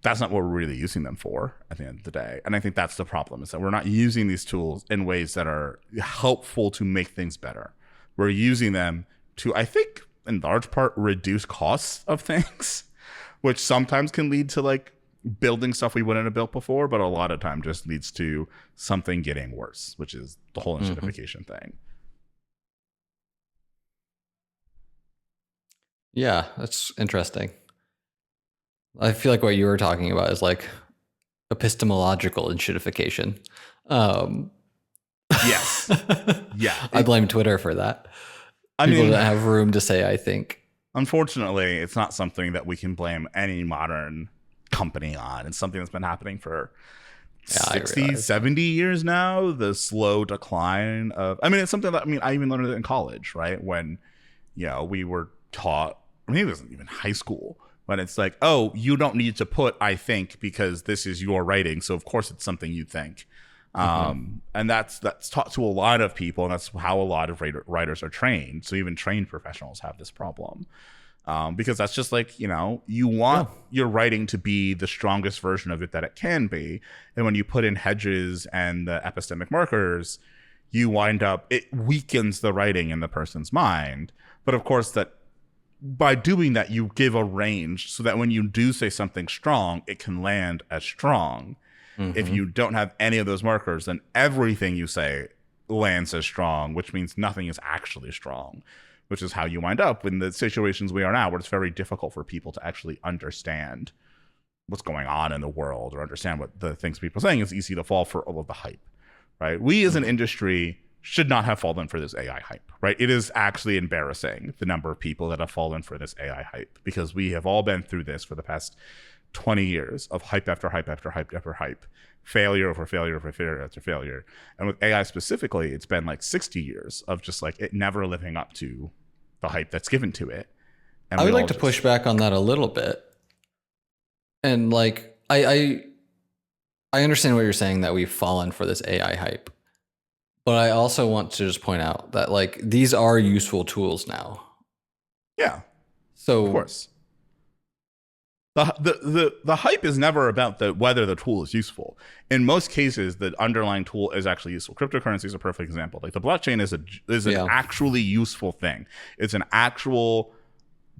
that's not what we're really using them for at the end of the day. And I think that's the problem, is that we're not using these tools in ways that are helpful to make things better. We're using them to, I think, in large part, reduce costs of things, which sometimes can lead to like building stuff we wouldn't have built before, but a lot of time just leads to something getting worse, which is the whole enshittification thing. Yeah, that's interesting. I feel like what you were talking about is like epistemological enshittification. Yes. Yeah. I blame Twitter for that. People don't have room to say, I think. Unfortunately, it's not something that we can blame any modern company on. It's something that's been happening for 60, 70 years now. The slow decline of, it's something that, I even learned it in college, right? When, we were taught, it wasn't even high school, when it's like, oh, you don't need to put I think because this is your writing, so of course it's something you think. And that's taught to a lot of people, and that's how a lot of writers are trained. So even trained professionals have this problem, because that's just like, you want your writing to be the strongest version of it that it can be, and when you put in hedges and the epistemic markers, you wind up, it weakens the writing in the person's mind. But of course, that by doing that, you give a range so that when you do say something strong, it can land as strong. If you don't have any of those markers, then everything you say lands as strong, which means nothing is actually strong, which is how you wind up in the situations we are now, where it's very difficult for people to actually understand what's going on in the world or understand what the things people are saying. It's easy to fall for all of the hype, right? We as an industry should not have fallen for this AI hype, right? It is actually embarrassing, the number of people that have fallen for this AI hype, because we have all been through this for the past 20 years of hype after hype after hype after hype, failure over failure over failure after failure. And with AI specifically, it's been like 60 years of just like it never living up to the hype that's given to it. And I would like to push back on that a little bit. And like, I understand what you're saying, that we've fallen for this AI hype. But I also want to just point out that like these are useful tools now. Yeah. So of course. The hype is never about whether the tool is useful. In most cases, the underlying tool is actually useful. Cryptocurrency is a perfect example. Like the blockchain is an actually useful thing. It's an actual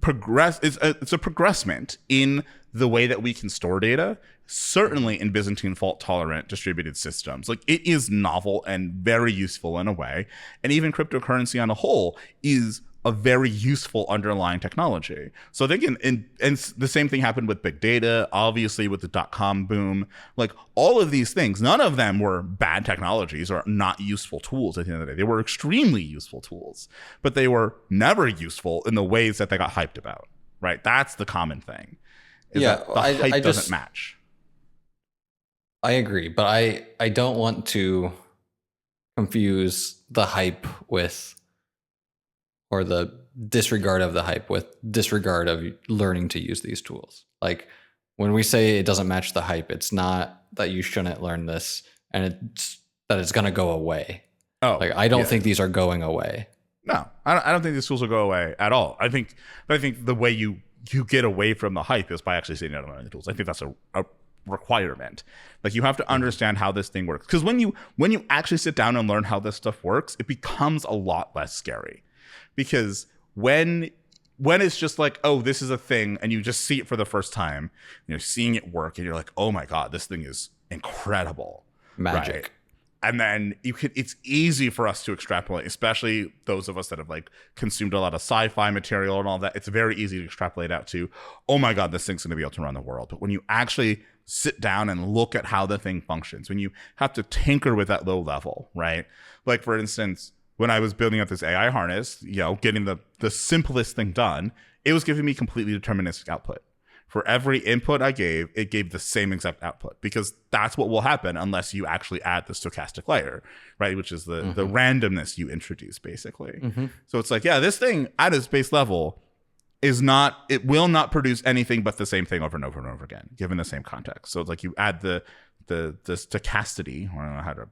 it's a progressment in the way that we can store data, certainly in Byzantine fault tolerant distributed systems. Like it is novel and very useful in a way. And even cryptocurrency on a whole is a very useful underlying technology. So they can, and the same thing happened with big data, obviously with the .com boom, like all of these things, none of them were bad technologies or not useful tools at the end of the day. They were extremely useful tools, but they were never useful in the ways that they got hyped about, right? That's the common thing. The hype doesn't match. I agree, but I don't want to confuse the hype with, or the disregard of the hype with disregard of learning to use these tools. Like when we say it doesn't match the hype, it's not that you shouldn't learn this and it's that it's going to go away. Oh, like I don't think these are going away. No, I don't think these tools will go away at all. I think the way you get away from the hype is by actually sitting down and learning the tools. I think that's a requirement. Like you have to understand how this thing works. Because when you actually sit down and learn how this stuff works, it becomes a lot less scary. Because when it's just like, oh, this is a thing, and you just see it for the first time, seeing it work, and you're like, oh my God, this thing is incredible. Magic. Right? And then it's easy for us to extrapolate, especially those of us that have like consumed a lot of sci-fi material and all that. It's very easy to extrapolate out to, oh my God, this thing's going to be able to run the world. But when you actually sit down and look at how the thing functions, when you have to tinker with that low level, right? Like for instance, when I was building up this AI harness, getting the simplest thing done, it was giving me completely deterministic output, For every input I gave, it gave the same exact output, because that's what will happen unless you actually add the stochastic layer, right? Which is the randomness you introduce, basically. So it's like, yeah, this thing at its base level it will not produce anything but the same thing over and over and over again, given the same context. So it's like you add the stochasticity, or I don't know how to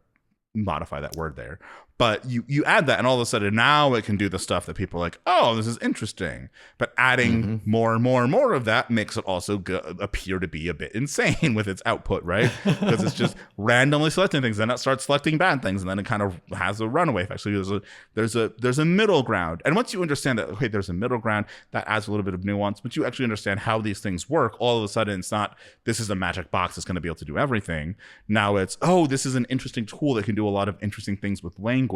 modify that word there, but you add that, and all of a sudden now it can do the stuff that people are like, oh, this is interesting. But adding more and more and more of that makes it also appear to be a bit insane with its output, right? Because it's just randomly selecting things, then it starts selecting bad things, and then it kind of has a runaway effect. So there's a middle ground, and once you understand that, okay, there's a middle ground, that adds a little bit of nuance. But you actually understand how these things work, all of a sudden it's not, this is a magic box that's going to be able to do everything. Now it's, oh, this is an interesting tool that can do a lot of interesting things with language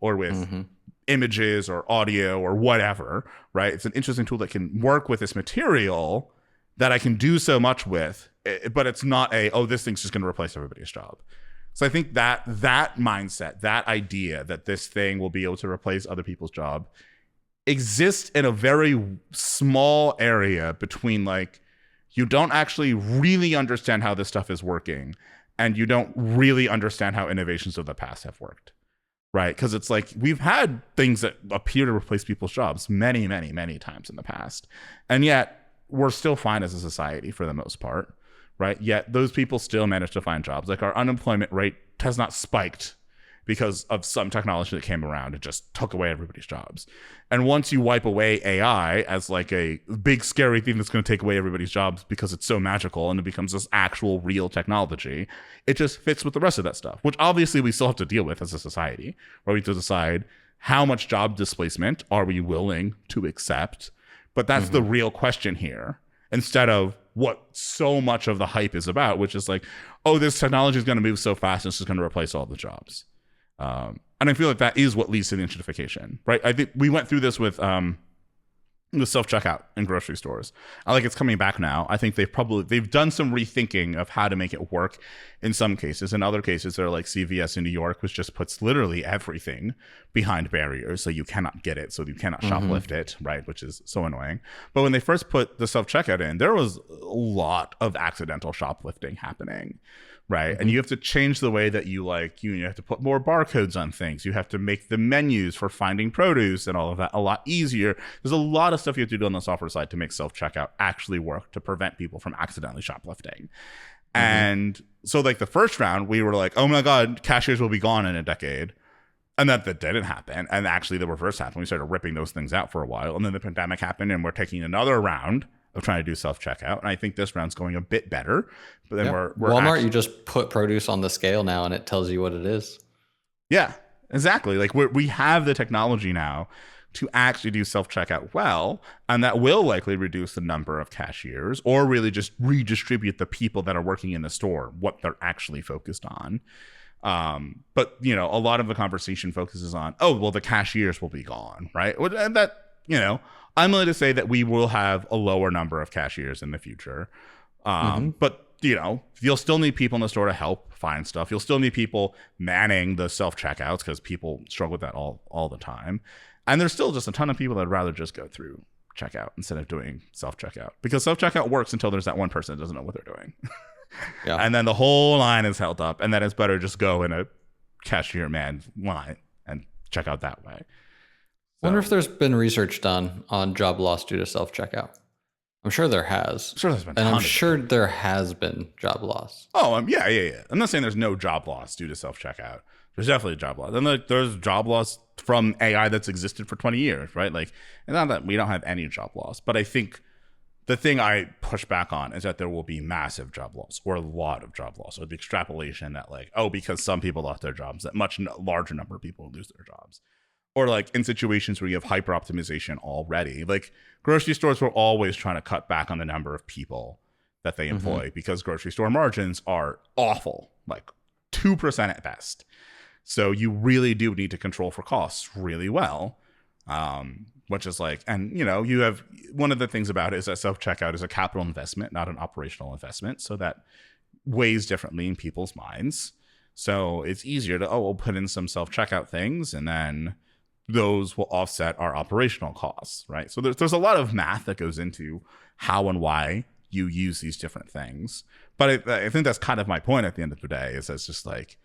or with images or audio or whatever, right? It's an interesting tool that can work with this material that I can do so much with, but it's not this thing's just going to replace everybody's job. So I think that mindset, that idea that this thing will be able to replace other people's job, exists in a very small area between, like, you don't actually really understand how this stuff is working, and you don't really understand how innovations of the past have worked. Right, because it's like we've had things that appear to replace people's jobs many, many, many times in the past. And yet we're still fine as a society for the most part, right? Yet those people still manage to find jobs. Like, our unemployment rate has not spiked because of some technology that came around and just took away everybody's jobs. And once you wipe away AI as like a big scary thing that's going to take away everybody's jobs because it's so magical and it becomes this actual real technology, it just fits with the rest of that stuff, which obviously we still have to deal with as a society, where we have to decide how much job displacement are we willing to accept. But that's the real question here, instead of what so much of the hype is about, which is like, oh, this technology is going to move so fast, it's just going to replace all the jobs. And I feel like that is what leads to the De-Enshittification, right? I think we went through this with the self-checkout in grocery stores. I like it's coming back now. I think they've done some rethinking of how to make it work in some cases. In other cases, they're like CVS in New York, which just puts literally everything behind barriers, so you cannot get it, so you cannot shoplift it, right? Which is so annoying. But when they first put the self-checkout in, there was a lot of accidental shoplifting happening. Right. And you have to change the way that you have to put more barcodes on things. You have to make the menus for finding produce and all of that a lot easier. There's a lot of stuff you have to do on the software side to make self-checkout actually work, to prevent people from accidentally shoplifting. And so, like, the first round, we were like, oh my God, cashiers will be gone in a decade. And that didn't happen. And actually the reverse happened. We started ripping those things out for a while. And then the pandemic happened, and we're taking another round of trying to do self-checkout. And I think this round's going a bit better. But then we're Walmart, you just put produce on the scale now and it tells you what it is. Yeah, exactly. Like, we have the technology now to actually do self-checkout well, and that will likely reduce the number of cashiers, or really just redistribute the people that are working in the store, what they're actually focused on. But, you know, a lot of the conversation focuses on, oh, well, the cashiers will be gone, right? And that, you know, I'm willing to say that we will have a lower number of cashiers in the future. But, you know, you'll still need people in the store to help find stuff. You'll still need people manning the self-checkouts, because people struggle with that all the time. And there's still just a ton of people that would rather just go through checkout instead of doing self-checkout, because self-checkout works until there's that one person that doesn't know what they're doing. And then the whole line is held up, and then it's better just go in a cashier man's line and check out that way. I wonder if there's been research done on job loss due to self-checkout. I'm sure there has. Sure, there's been. And I'm sure there has been job loss. Oh, yeah. I'm not saying there's no job loss due to self-checkout. There's definitely job loss. And there's job loss from AI that's existed for 20 years, right? Like, it's not that we don't have any job loss, but I think the thing I push back on is that there will be massive job loss, or a lot of job loss, or the extrapolation that, like, oh, because some people lost their jobs, that much larger number of people will lose their jobs. Or, like, in situations where you have hyper optimization already, like, grocery stores were always trying to cut back on the number of people that they employ, because grocery store margins are awful, like 2% at best. So you really do need to control for costs really well, which is like, and, you know, you have, one of the things about it is that self-checkout is a capital investment, not an operational investment. So that weighs differently in people's minds. So it's easier to, we'll put in some self-checkout things, and then those will offset our operational costs, right? So there's a lot of math that goes into how and why you use these different things. But I think that's kind of my point at the end of the day, is it's just like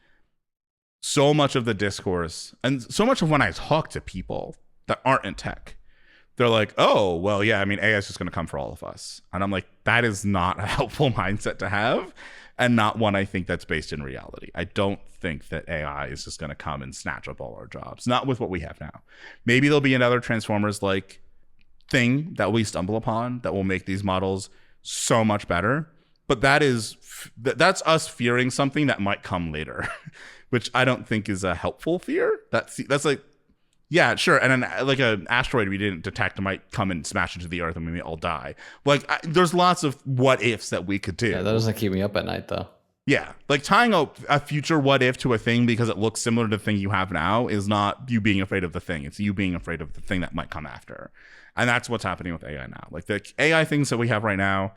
so much of the discourse and so much of when I talk to people that aren't in tech, they're like, oh, well, yeah, I mean, AI is just going to come for all of us. And I'm like, that is not a helpful mindset to have, and not one I think that's based in reality. I don't think that AI is just going to come and snatch up all our jobs. Not with what we have now. Maybe there'll be another Transformers-like thing that we stumble upon that will make these models so much better. But that's us fearing something that might come later, which I don't think is a helpful fear. That's like, yeah, sure. And then like an asteroid we didn't detect might come and smash into the earth and we may all die. Like there's lots of what ifs that we could do. Yeah, that doesn't keep me up at night though. Yeah, like tying a future what if to a thing because it looks similar to the thing you have now is not you being afraid of the thing. It's you being afraid of the thing that might come after. And that's what's happening with AI now. Like the AI things that we have right now,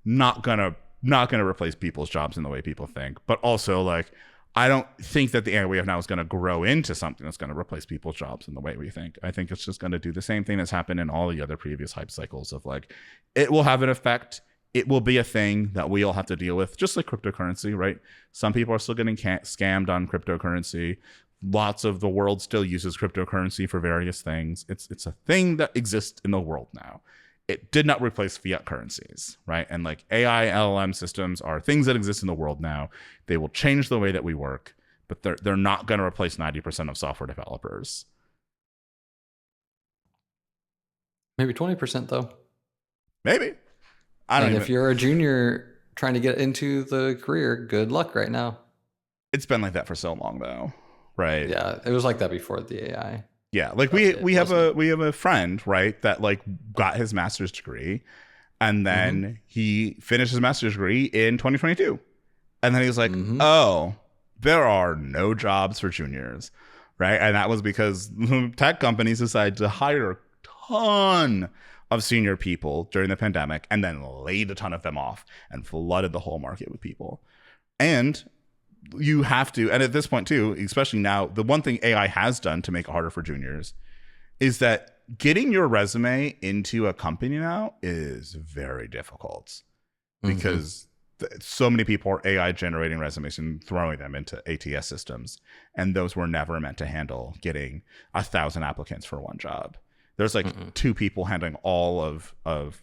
not gonna replace people's jobs in the way people think. But also like, I don't think that the AI we have now is going to grow into something that's going to replace people's jobs in the way we think. I think it's just going to do the same thing that's happened in all the other previous hype cycles of like, it will have an effect. It will be a thing that we all have to deal with, just like cryptocurrency, right? Some people are still getting scammed on cryptocurrency. Lots of the world still uses cryptocurrency for various things. It's a thing that exists in the world now. It did not replace fiat currencies, right? And like AI, LLM systems are things that exist in the world now. They will change the way that we work, but they're not going to replace 90% of software developers. Maybe 20% though. Maybe. If you're a junior trying to get into the career, good luck right now. It's been like that for so long though, right? Yeah, it was like that before the AI. Yeah, like we have a friend, right, that like got his master's degree and then he finished his master's degree in 2022. And then he was like, oh, there are no jobs for juniors, right? And that was because tech companies decided to hire a ton of senior people during the pandemic and then laid a ton of them off and flooded the whole market with people. And you have to, and at this point too, especially now, the one thing AI has done to make it harder for juniors is that getting your resume into a company now is very difficult because so many people are AI generating resumes and throwing them into ATS systems. And those were never meant to handle getting 1,000 applicants for one job. There's like 2 people handling all of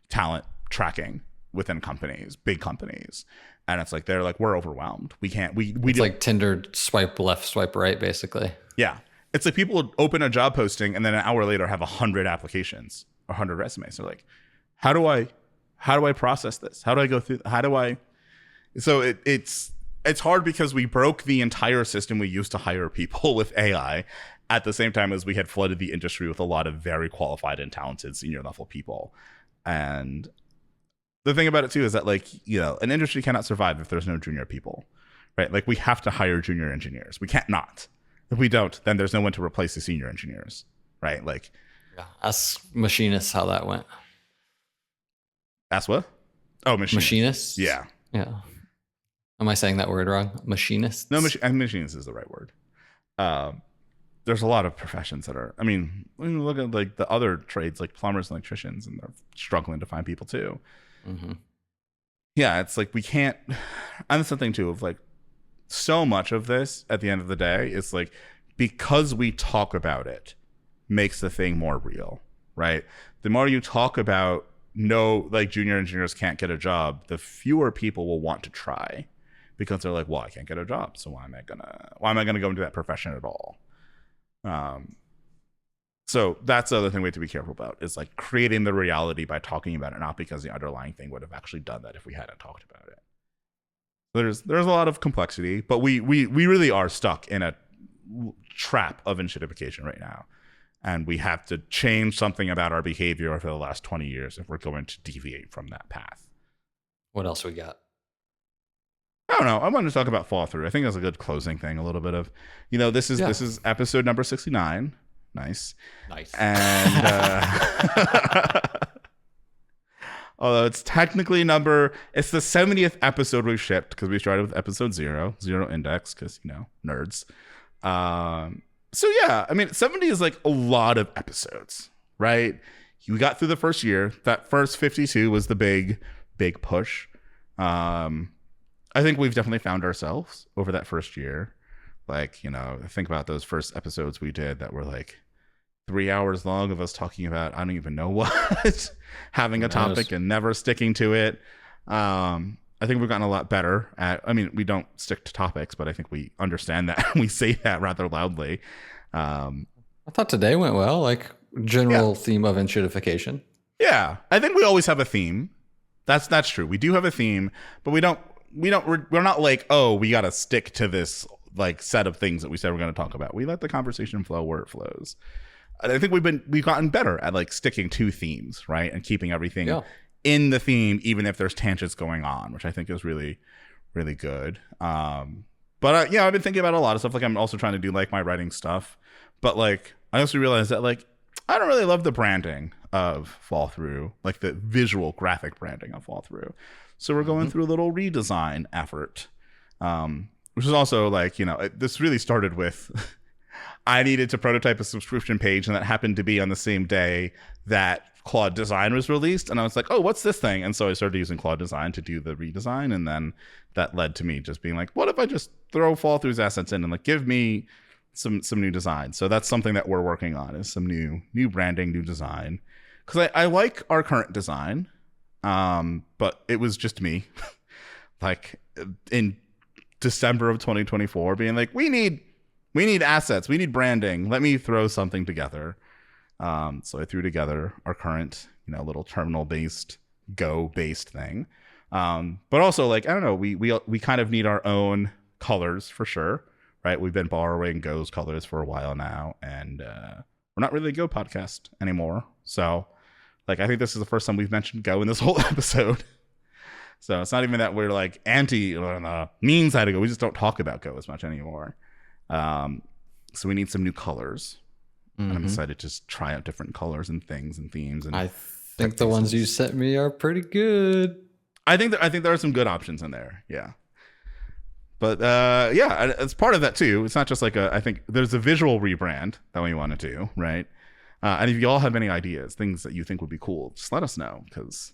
talent tracking within companies, big companies. And it's like, they're like, we're overwhelmed. We can't, it's like Tinder swipe left, swipe right, basically. Yeah. It's like people open a job posting and then an hour later have 100 applications, 100 resumes. They're like, how do I process this? How do I go through? So it's hard because we broke the entire system we used to hire people with AI at the same time as we had flooded the industry with a lot of very qualified and talented senior level people. And the thing about it too is that like, you know, an industry cannot survive if there's no junior people, right? Like we have to hire junior engineers. We can't not. If we don't, then there's no one to replace the senior engineers, right? Like, yeah, ask machinists how that went. Ask what? Oh, machinists. Yeah. Yeah. Am I saying that word wrong? Machinists? No, machinists is the right word. There's a lot of professions that are, I mean, when you look at like the other trades like plumbers and electricians, and they're struggling to find people too. Yeah, it's like we can't, and that's the thing too of like so much of this at the end of the day is like because we talk about it makes the thing more real, right? The more you talk about no, like junior engineers can't get a job, the fewer people will want to try because they're like, well, I can't get a job, so why am I gonna go into that profession at all? So that's the other thing we have to be careful about is like creating the reality by talking about it, not because the underlying thing would have actually done that if we hadn't talked about it. There's a lot of complexity, but we really are stuck in a trap of enshittification right now. And we have to change something about our behavior for the last 20 years if we're going to deviate from that path. What else we got? I don't know. I wanted to talk about Fallthrough. I think that's a good closing thing. A little bit of, you know, this is episode number 69. Nice. And although it's technically it's the 70th episode we've shipped because we started with episode 0 index because, you know, nerds. So yeah, I mean, 70 is like a lot of episodes, right? You got through the first year. That first 52 was the big big push. I think we've definitely found ourselves over that first year. Like, you know, think about those first episodes we did that were like 3 hours long of us talking about I don't even know what, having a topic and never sticking to it. I think we've gotten a lot better at, I mean, we don't stick to topics, but I think we understand that and we say that rather loudly. I thought today went well, like general theme of enshittification. Yeah, I think we always have a theme. That's true. We do have a theme, but we're not like, oh, we got to stick to this like set of things that we said we're going to talk about. We let the conversation flow where it flows. And I think we've gotten better at like sticking to themes, right? And keeping everything in the theme, even if there's tangents going on, which I think is really, really good. But yeah, I've been thinking about a lot of stuff. Like I'm also trying to do like my writing stuff, but like I also realized that like I don't really love the branding of Fallthrough, like the visual graphic branding of Fallthrough. So we're going through a little redesign effort, which is also like, you know, this really started with I needed to prototype a subscription page, and that happened to be on the same day that Claude Design was released. And I was like, oh, what's this thing? And so I started using Claude Design to do the redesign. And then that led to me just being like, what if I just throw Fallthrough's assets in and like give me some new design? So that's something that we're working on, is some new branding, new design. Because I like our current design, but it was just me. Like in December of 2024 being like, we need assets, we need branding, let me throw something together. So I threw together our current, you know, little terminal based Go based thing. But also like, I don't know, we kind of need our own colors for sure, right? We've been borrowing Go's colors for a while now, and we're not really a Go podcast anymore. So like, I think this is the first time we've mentioned Go in this whole episode. So it's not even that we're like anti mean side of Go. We just don't talk about Go as much anymore. So we need some new colors. And I'm excited to just try out different colors and things and themes. And I think the ones you sent me are pretty good. I think there are some good options in there. Yeah. But yeah, it's part of that too. It's not just like I think there's a visual rebrand that we want to do, right? And if you all have any ideas, things that you think would be cool, just let us know, because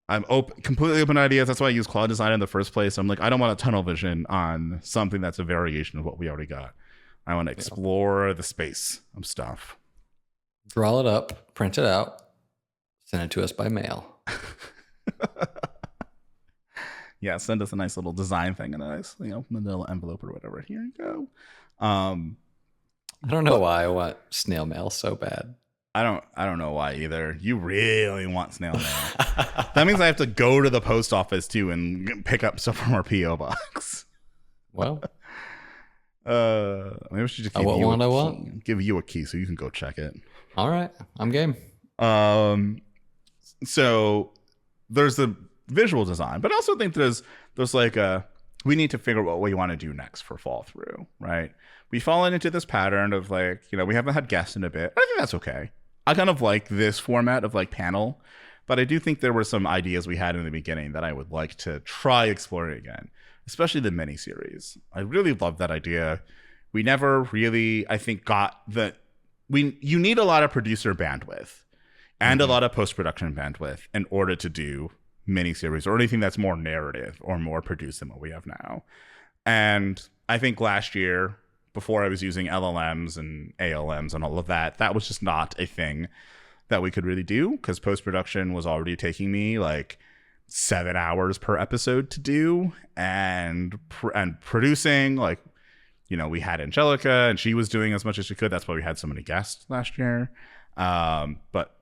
I'm completely open to ideas. That's why I use Claude Design in the first place. I'm like, I don't want a tunnel vision on something that's a variation of what we already got. I want to explore the space of stuff. Draw it up, print it out, send it to us by mail. Yeah, send us a nice little design thing in a nice, you know, manila envelope or whatever. Here you go. I don't know why I want snail mail so bad. I don't know why either. You really want snail mail. That means I have to go to the post office too and pick up stuff from our PO box. Well, maybe we should just give you a key so you can go check it. All right, I'm game. So there's the visual design, but I also think there's like we need to figure out what we want to do next for Fallthrough, right? We've fallen into this pattern of like, you know, we haven't had guests in a bit. I think that's okay. I kind of like this format of like panel, but I do think there were some ideas we had in the beginning that I would like to try exploring again, especially the mini series. I really love that idea. We never really, I think, got that. You need a lot of producer bandwidth and a lot of post-production bandwidth in order to do miniseries or anything that's more narrative or more produced than what we have now. And I think last year, before I was using LLMs and ALMs and all of that, that was just not a thing that we could really do, because post-production was already taking me like 7 hours per episode to do, and producing, like, you know, we had Angelica and she was doing as much as she could. That's why we had so many guests last year. But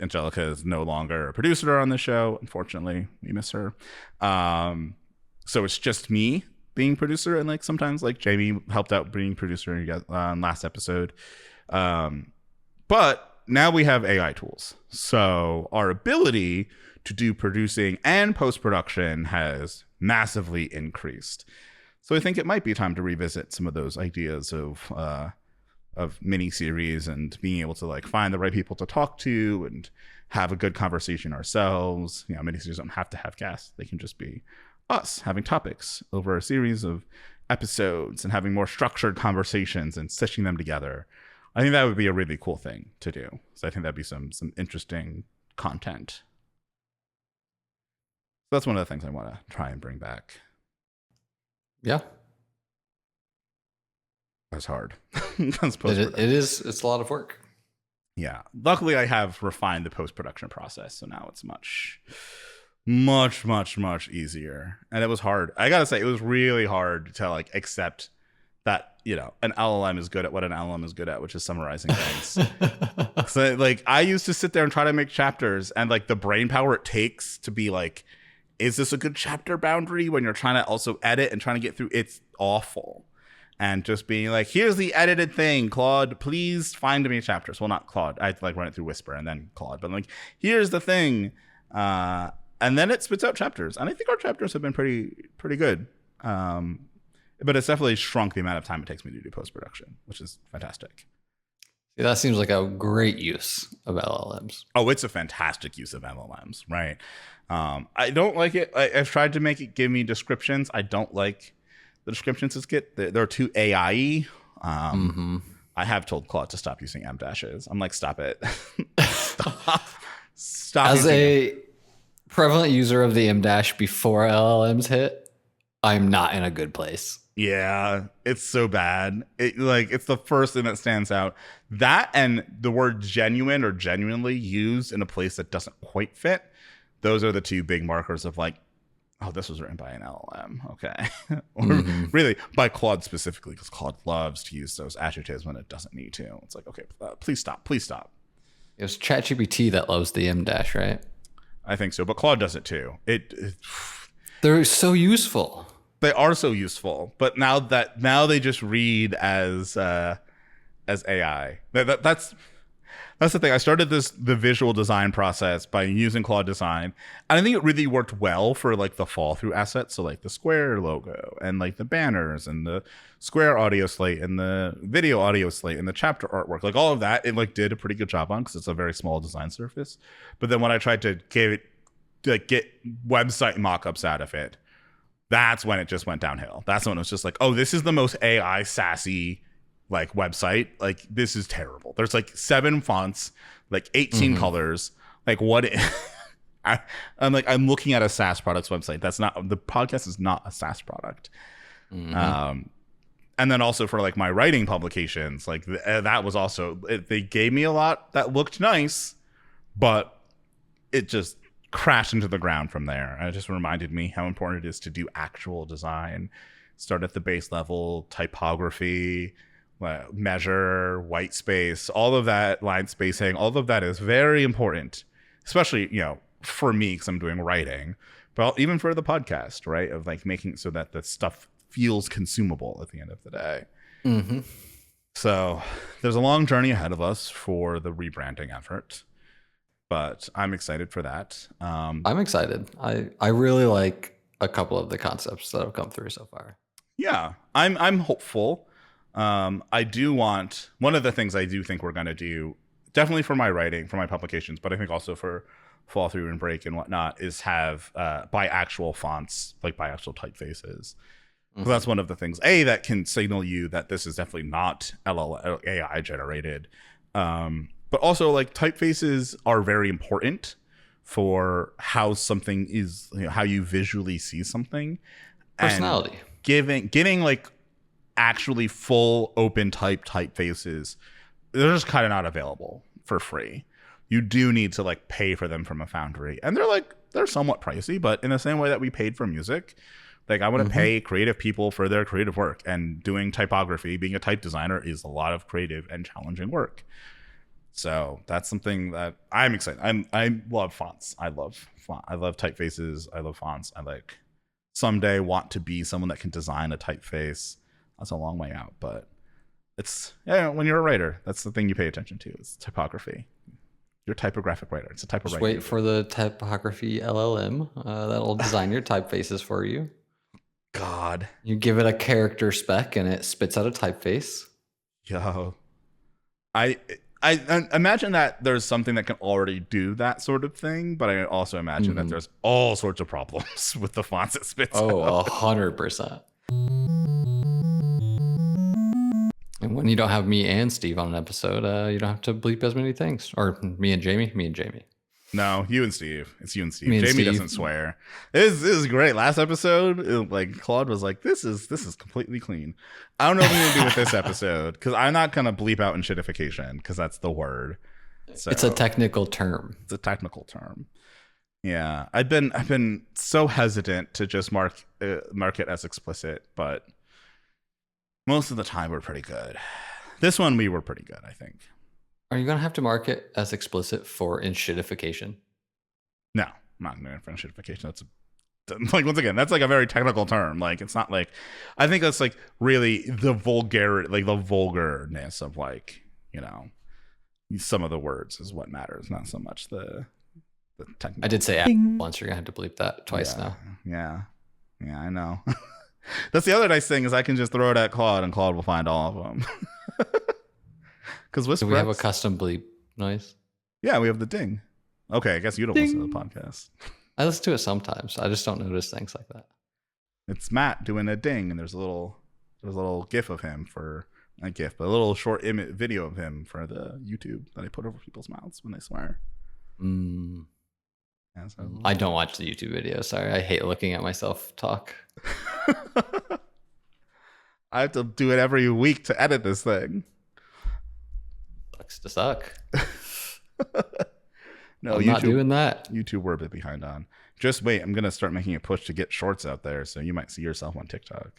Angelica is no longer a producer on the show. Unfortunately, we miss her. So it's just me being producer, and like sometimes like Jamie helped out being producer last episode. But now we have AI tools, so our ability to do producing and post-production has massively increased. So I think it might be time to revisit some of those ideas of mini series and being able to like find the right people to talk to and have a good conversation ourselves. You know, mini series don't have to have guests; they can just be us having topics over a series of episodes and having more structured conversations and stitching them together. I think that would be a really cool thing to do. So I think that'd be some interesting content. that's one of the things I want to try and bring back. Yeah. That's hard. It's a lot of work. Yeah. Luckily, I have refined the post-production process, so now it's much easier. And it was hard. I gotta say, it was really hard to like accept that, you know, an LLM is good at what an LLM is good at, which is summarizing things. So like I used to sit there and try to make chapters, and like the brain power it takes to be like, is this a good chapter boundary when you're trying to also edit and trying to get through? It's awful. And just being like, here's the edited thing, Claude, please find me chapters. Well, not Claude. I like run it through Whisper and then Claude. But like, here's the thing. And then it spits out chapters. And I think our chapters have been pretty good. But it's definitely shrunk the amount of time it takes me to do post-production, which is fantastic. Yeah, that seems like a great use of LLMs. Oh, it's a fantastic use of LLMs, right? I don't like it. I've tried to make it give me descriptions. I don't like the descriptions it's get. They're too AI-y. I have told Claude to stop using M dashes. I'm like, stop it. Stop. As a prevalent user of the M dash before LLMs hit, I'm not in a good place. Yeah, it's so bad. It's the first thing that stands out. That and the word genuine or genuinely used in a place that doesn't quite fit. Those are the two big markers of like, oh, this was written by an LLM. Okay. Or really by Claude specifically, because Claude loves to use those adjectives when it doesn't need to. It's like, okay, please stop. It was ChatGPT that loves the M dash, right? I think so, but Claude does it too. They're so useful. They are so useful, but now they just read as AI. That's the thing. I started the visual design process by using Claude Design, and I think it really worked well for like the Fallthrough assets. So like the Square logo and like the banners and the Square audio slate and the video audio slate and the chapter artwork, like all of that, it like did a pretty good job on because it's a very small design surface. But then when I tried to get website mockups out of it, that's when it just went downhill. That's when it was just like, oh, this is the most AI sassy like website. Like this is terrible. There's like 7 fonts, like 18 colors. Like what? I'm looking at a SaaS products website. That's not, the podcast is not a SaaS product. And then also for like my writing publications, like that was also, they gave me a lot that looked nice, but it just crashed into the ground from there. And it just reminded me how important it is to do actual design, start at the base level, typography, measure, white space, all of that, line spacing, all of that is very important, especially, you know, for me, because I'm doing writing, but even for the podcast, right? Of like making it so that the stuff feels consumable at the end of the day. So there's a long journey ahead of us for the rebranding effort, but I'm excited for that. I'm excited. I really like a couple of the concepts that have come through so far. Yeah, I'm hopeful. I do want, one of the things I do think we're going to do, definitely for my writing, for my publications, but I think also for Fallthrough and Break and whatnot, is have by actual fonts, like by actual typefaces. So that's one of the things, that can signal you that this is definitely not AI generated. But also like typefaces are very important for how something is, you know, how you visually see something. Personality. And getting like actually full open typefaces, they're just kind of not available for free. You do need to like pay for them from a foundry, and they're somewhat pricey, but in the same way that we paid for music, like I want to pay creative people for their creative work, and doing typography, being a type designer, is a lot of creative and challenging work. So that's something that I'm excited. I love fonts. I love typefaces. I love fonts. I like someday want to be someone that can design a typeface. That's a long way out, but it's, yeah, when you're a writer, that's the thing you pay attention to, is typography. You're a typographic writer. It's a type of Just writing. wait for the typography LLM that'll design your typefaces for you. God. You give it a character spec and it spits out a typeface. Yo. I imagine that there's something that can already do that sort of thing, but I also imagine that there's all sorts of problems with the fonts it spits out. 100%. And when you don't have me and Steve on an episode, you don't have to bleep as many things. Or me and Jamie. No, you and Steve. It's you and Steve. Me and Jamie Steve. doesn't swear. This is great. Last episode, like Claude was like, "This is completely clean." I don't know what I'm gonna do with this episode because I'm not gonna bleep out enshittification because that's the word. So, It's a technical term. It's a technical term. Yeah, I've been so hesitant to just mark it as explicit, but most of the time we're pretty good. This one we were pretty good, I think. Are you going to have to mark it as explicit for enshittification? No, I'm not going to for enshittification. That's like, once again, that's like a very technical term. Like, it's not like, I think that's like really the vulgarness of, like, you know, some of the words is what matters, not so much the technical. I did say once. You're going to have to bleep that twice now. Yeah, I know. That's the other nice thing is I can just throw it at Claude and Claude will find all of them. Because do we have a custom bleep noise? Yeah, we have the ding. Okay, I guess you don't listen to the podcast. I listen to it sometimes. I just don't notice things like that. It's Matt doing a ding, and there's a little GIF of him for not GIF, but a little short video of him for the YouTube that I put over people's mouths when they swear. Yeah, so. I don't watch the YouTube video. Sorry, I hate looking at myself talk. I have to do it every week to edit this thing. Sucks to suck. No, I'm not doing that. YouTube we're a bit behind on. Just wait, I'm gonna start making a push to get shorts out there, so you might see yourself on TikTok.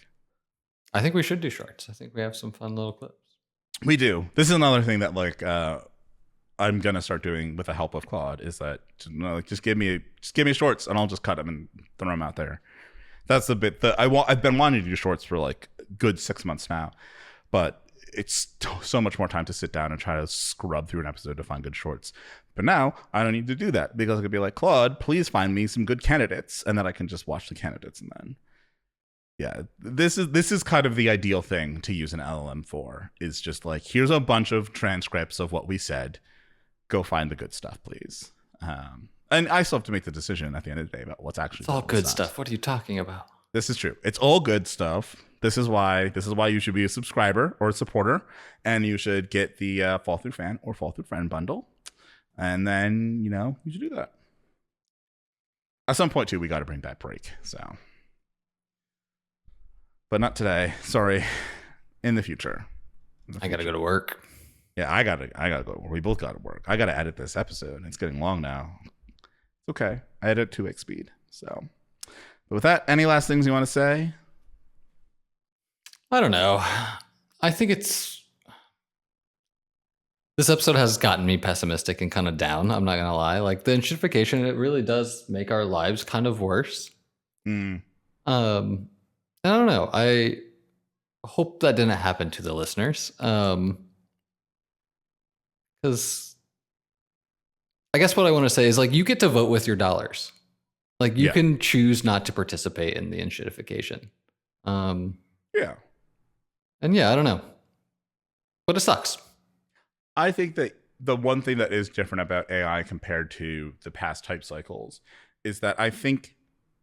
I think we should do shorts. I think we have some fun little clips. We do. This is another thing that like I'm gonna start doing with the help of Claude is that just give me shorts and I'll just cut them and throw them out there. That's the bit that I've been wanting to do shorts for like a good 6 months now, but it's so much more time to sit down and try to scrub through an episode to find good shorts. But now I don't need to do that because I could be like, Claude, please find me some good candidates, and then I can just watch the candidates. And then, yeah, this is kind of the ideal thing to use an LLM for. Is just like, here's a bunch of transcripts of what we said. Go find the good stuff, please. And I still have to make the decision at the end of the day about what's actually. It's all good stuff. What are you talking about? This is true. It's all good stuff. This is why you should be a subscriber or a supporter, and you should get the Fallthrough Fan or Fallthrough Friend bundle, and then you should do that. At some point too, we got to bring back break. So, but not today. Sorry. In the future. I gotta go to work. Yeah, I gotta go. We both gotta work. I gotta edit this episode. It's getting long now. It's okay. I edit 2x speed. So, but with that, any last things you want to say? I don't know. I think this episode has gotten me pessimistic and kind of down. I'm not going to lie. Like the enshittification, it really does make our lives kind of worse. And I don't know. I hope that didn't happen to the listeners. Because I guess what I want to say is like, you get to vote with your dollars. Like you can choose not to participate in the enshittification. Yeah. And yeah, I don't know. But it sucks. I think that the one thing that is different about AI compared to the past type cycles is that I think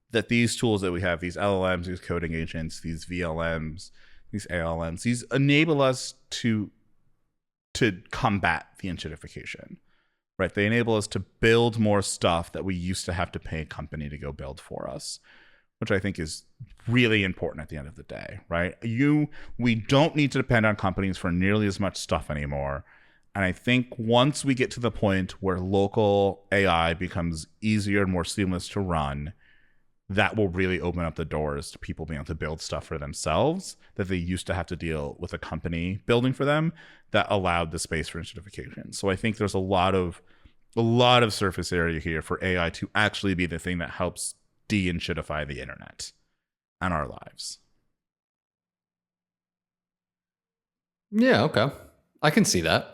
that these tools that we have, these LLMs, these coding agents, these VLMs, these ALMs, these enable us to combat the enshittification, right? They enable us to build more stuff that we used to have to pay a company to go build for us, which I think is really important at the end of the day, right? We don't need to depend on companies for nearly as much stuff anymore. And I think once we get to the point where local AI becomes easier and more seamless to run, that will really open up the doors to people being able to build stuff for themselves that they used to have to deal with a company building for them that allowed the space for enshittification. So I think there's a lot of surface area here for AI to actually be the thing that helps de-enshittify the internet and our lives. Yeah, okay. I can see that.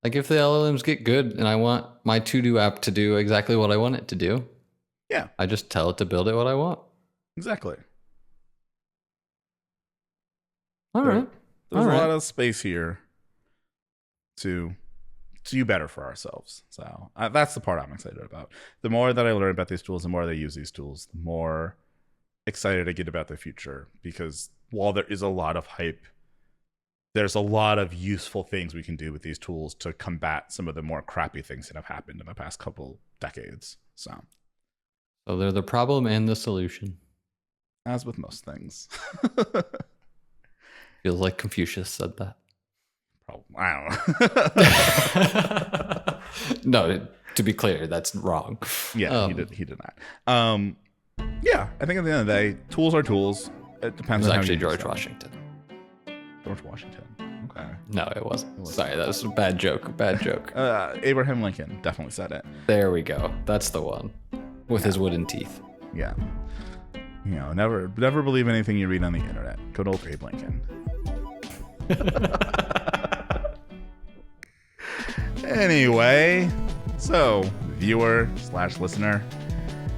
Like if the LLMs get good and I want my to-do app to do exactly what I want it to do, yeah, I just tell it to build it what I want. Exactly. All right. There's a lot of space here to do better for ourselves. So that's the part I'm excited about. The more that I learn about these tools, the more they use these tools, the more excited I get about the future. Because while there is a lot of hype there's a lot of useful things we can do with these tools to combat some of the more crappy things that have happened in the past couple decades. So they're the problem and the solution. As with most things. Feels like Confucius said that. I don't know. No, to be clear, that's wrong. Yeah, he did not. Yeah, I think at the end of the day, tools are tools. It depends on how actually you George use them. Washington. George Washington. Okay. No, it wasn't. Sorry, that was a bad joke. Bad joke. Abraham Lincoln definitely said it. There we go. That's the one. With his wooden teeth. Yeah. You know, never believe anything you read on the internet. Good old Abe Lincoln. Anyway, so viewer/listener,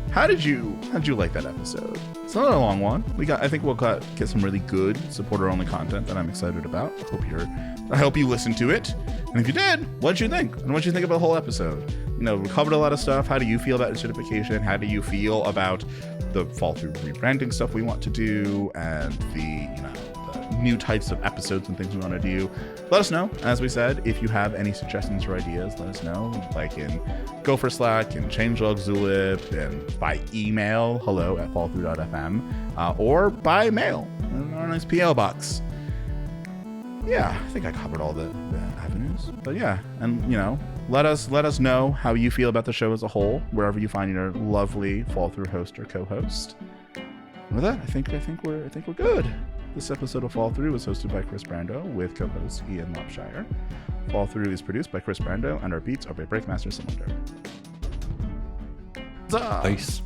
how did you like that episode? It's not a long one. I think we'll get some really good supporter-only content that I'm excited about. I hope you listened to it. And if you did, what did you think? And what did you think about the whole episode? You know, we covered a lot of stuff. How do you feel about De-Enshittification? How do you feel about the Fallthrough rebranding stuff we want to do and the new types of episodes and things we want to do? Let us know. As we said, if you have any suggestions or ideas, let us know. Like in Gopher Slack and Changelog Zulip, and by email, hello@fallthrough.fm, or by mail in our nice PO box. Yeah, I think I covered all the avenues. But yeah, and let us know how you feel about the show as a whole, wherever you find your lovely Fallthrough host or co-host. And with that, I think we're good. This episode of Fallthrough was hosted by Kris Brando with co-host Ian Lopshire. Fallthrough is produced by Kris Brando, and our beats are by Breakmaster Cylinder. Nice.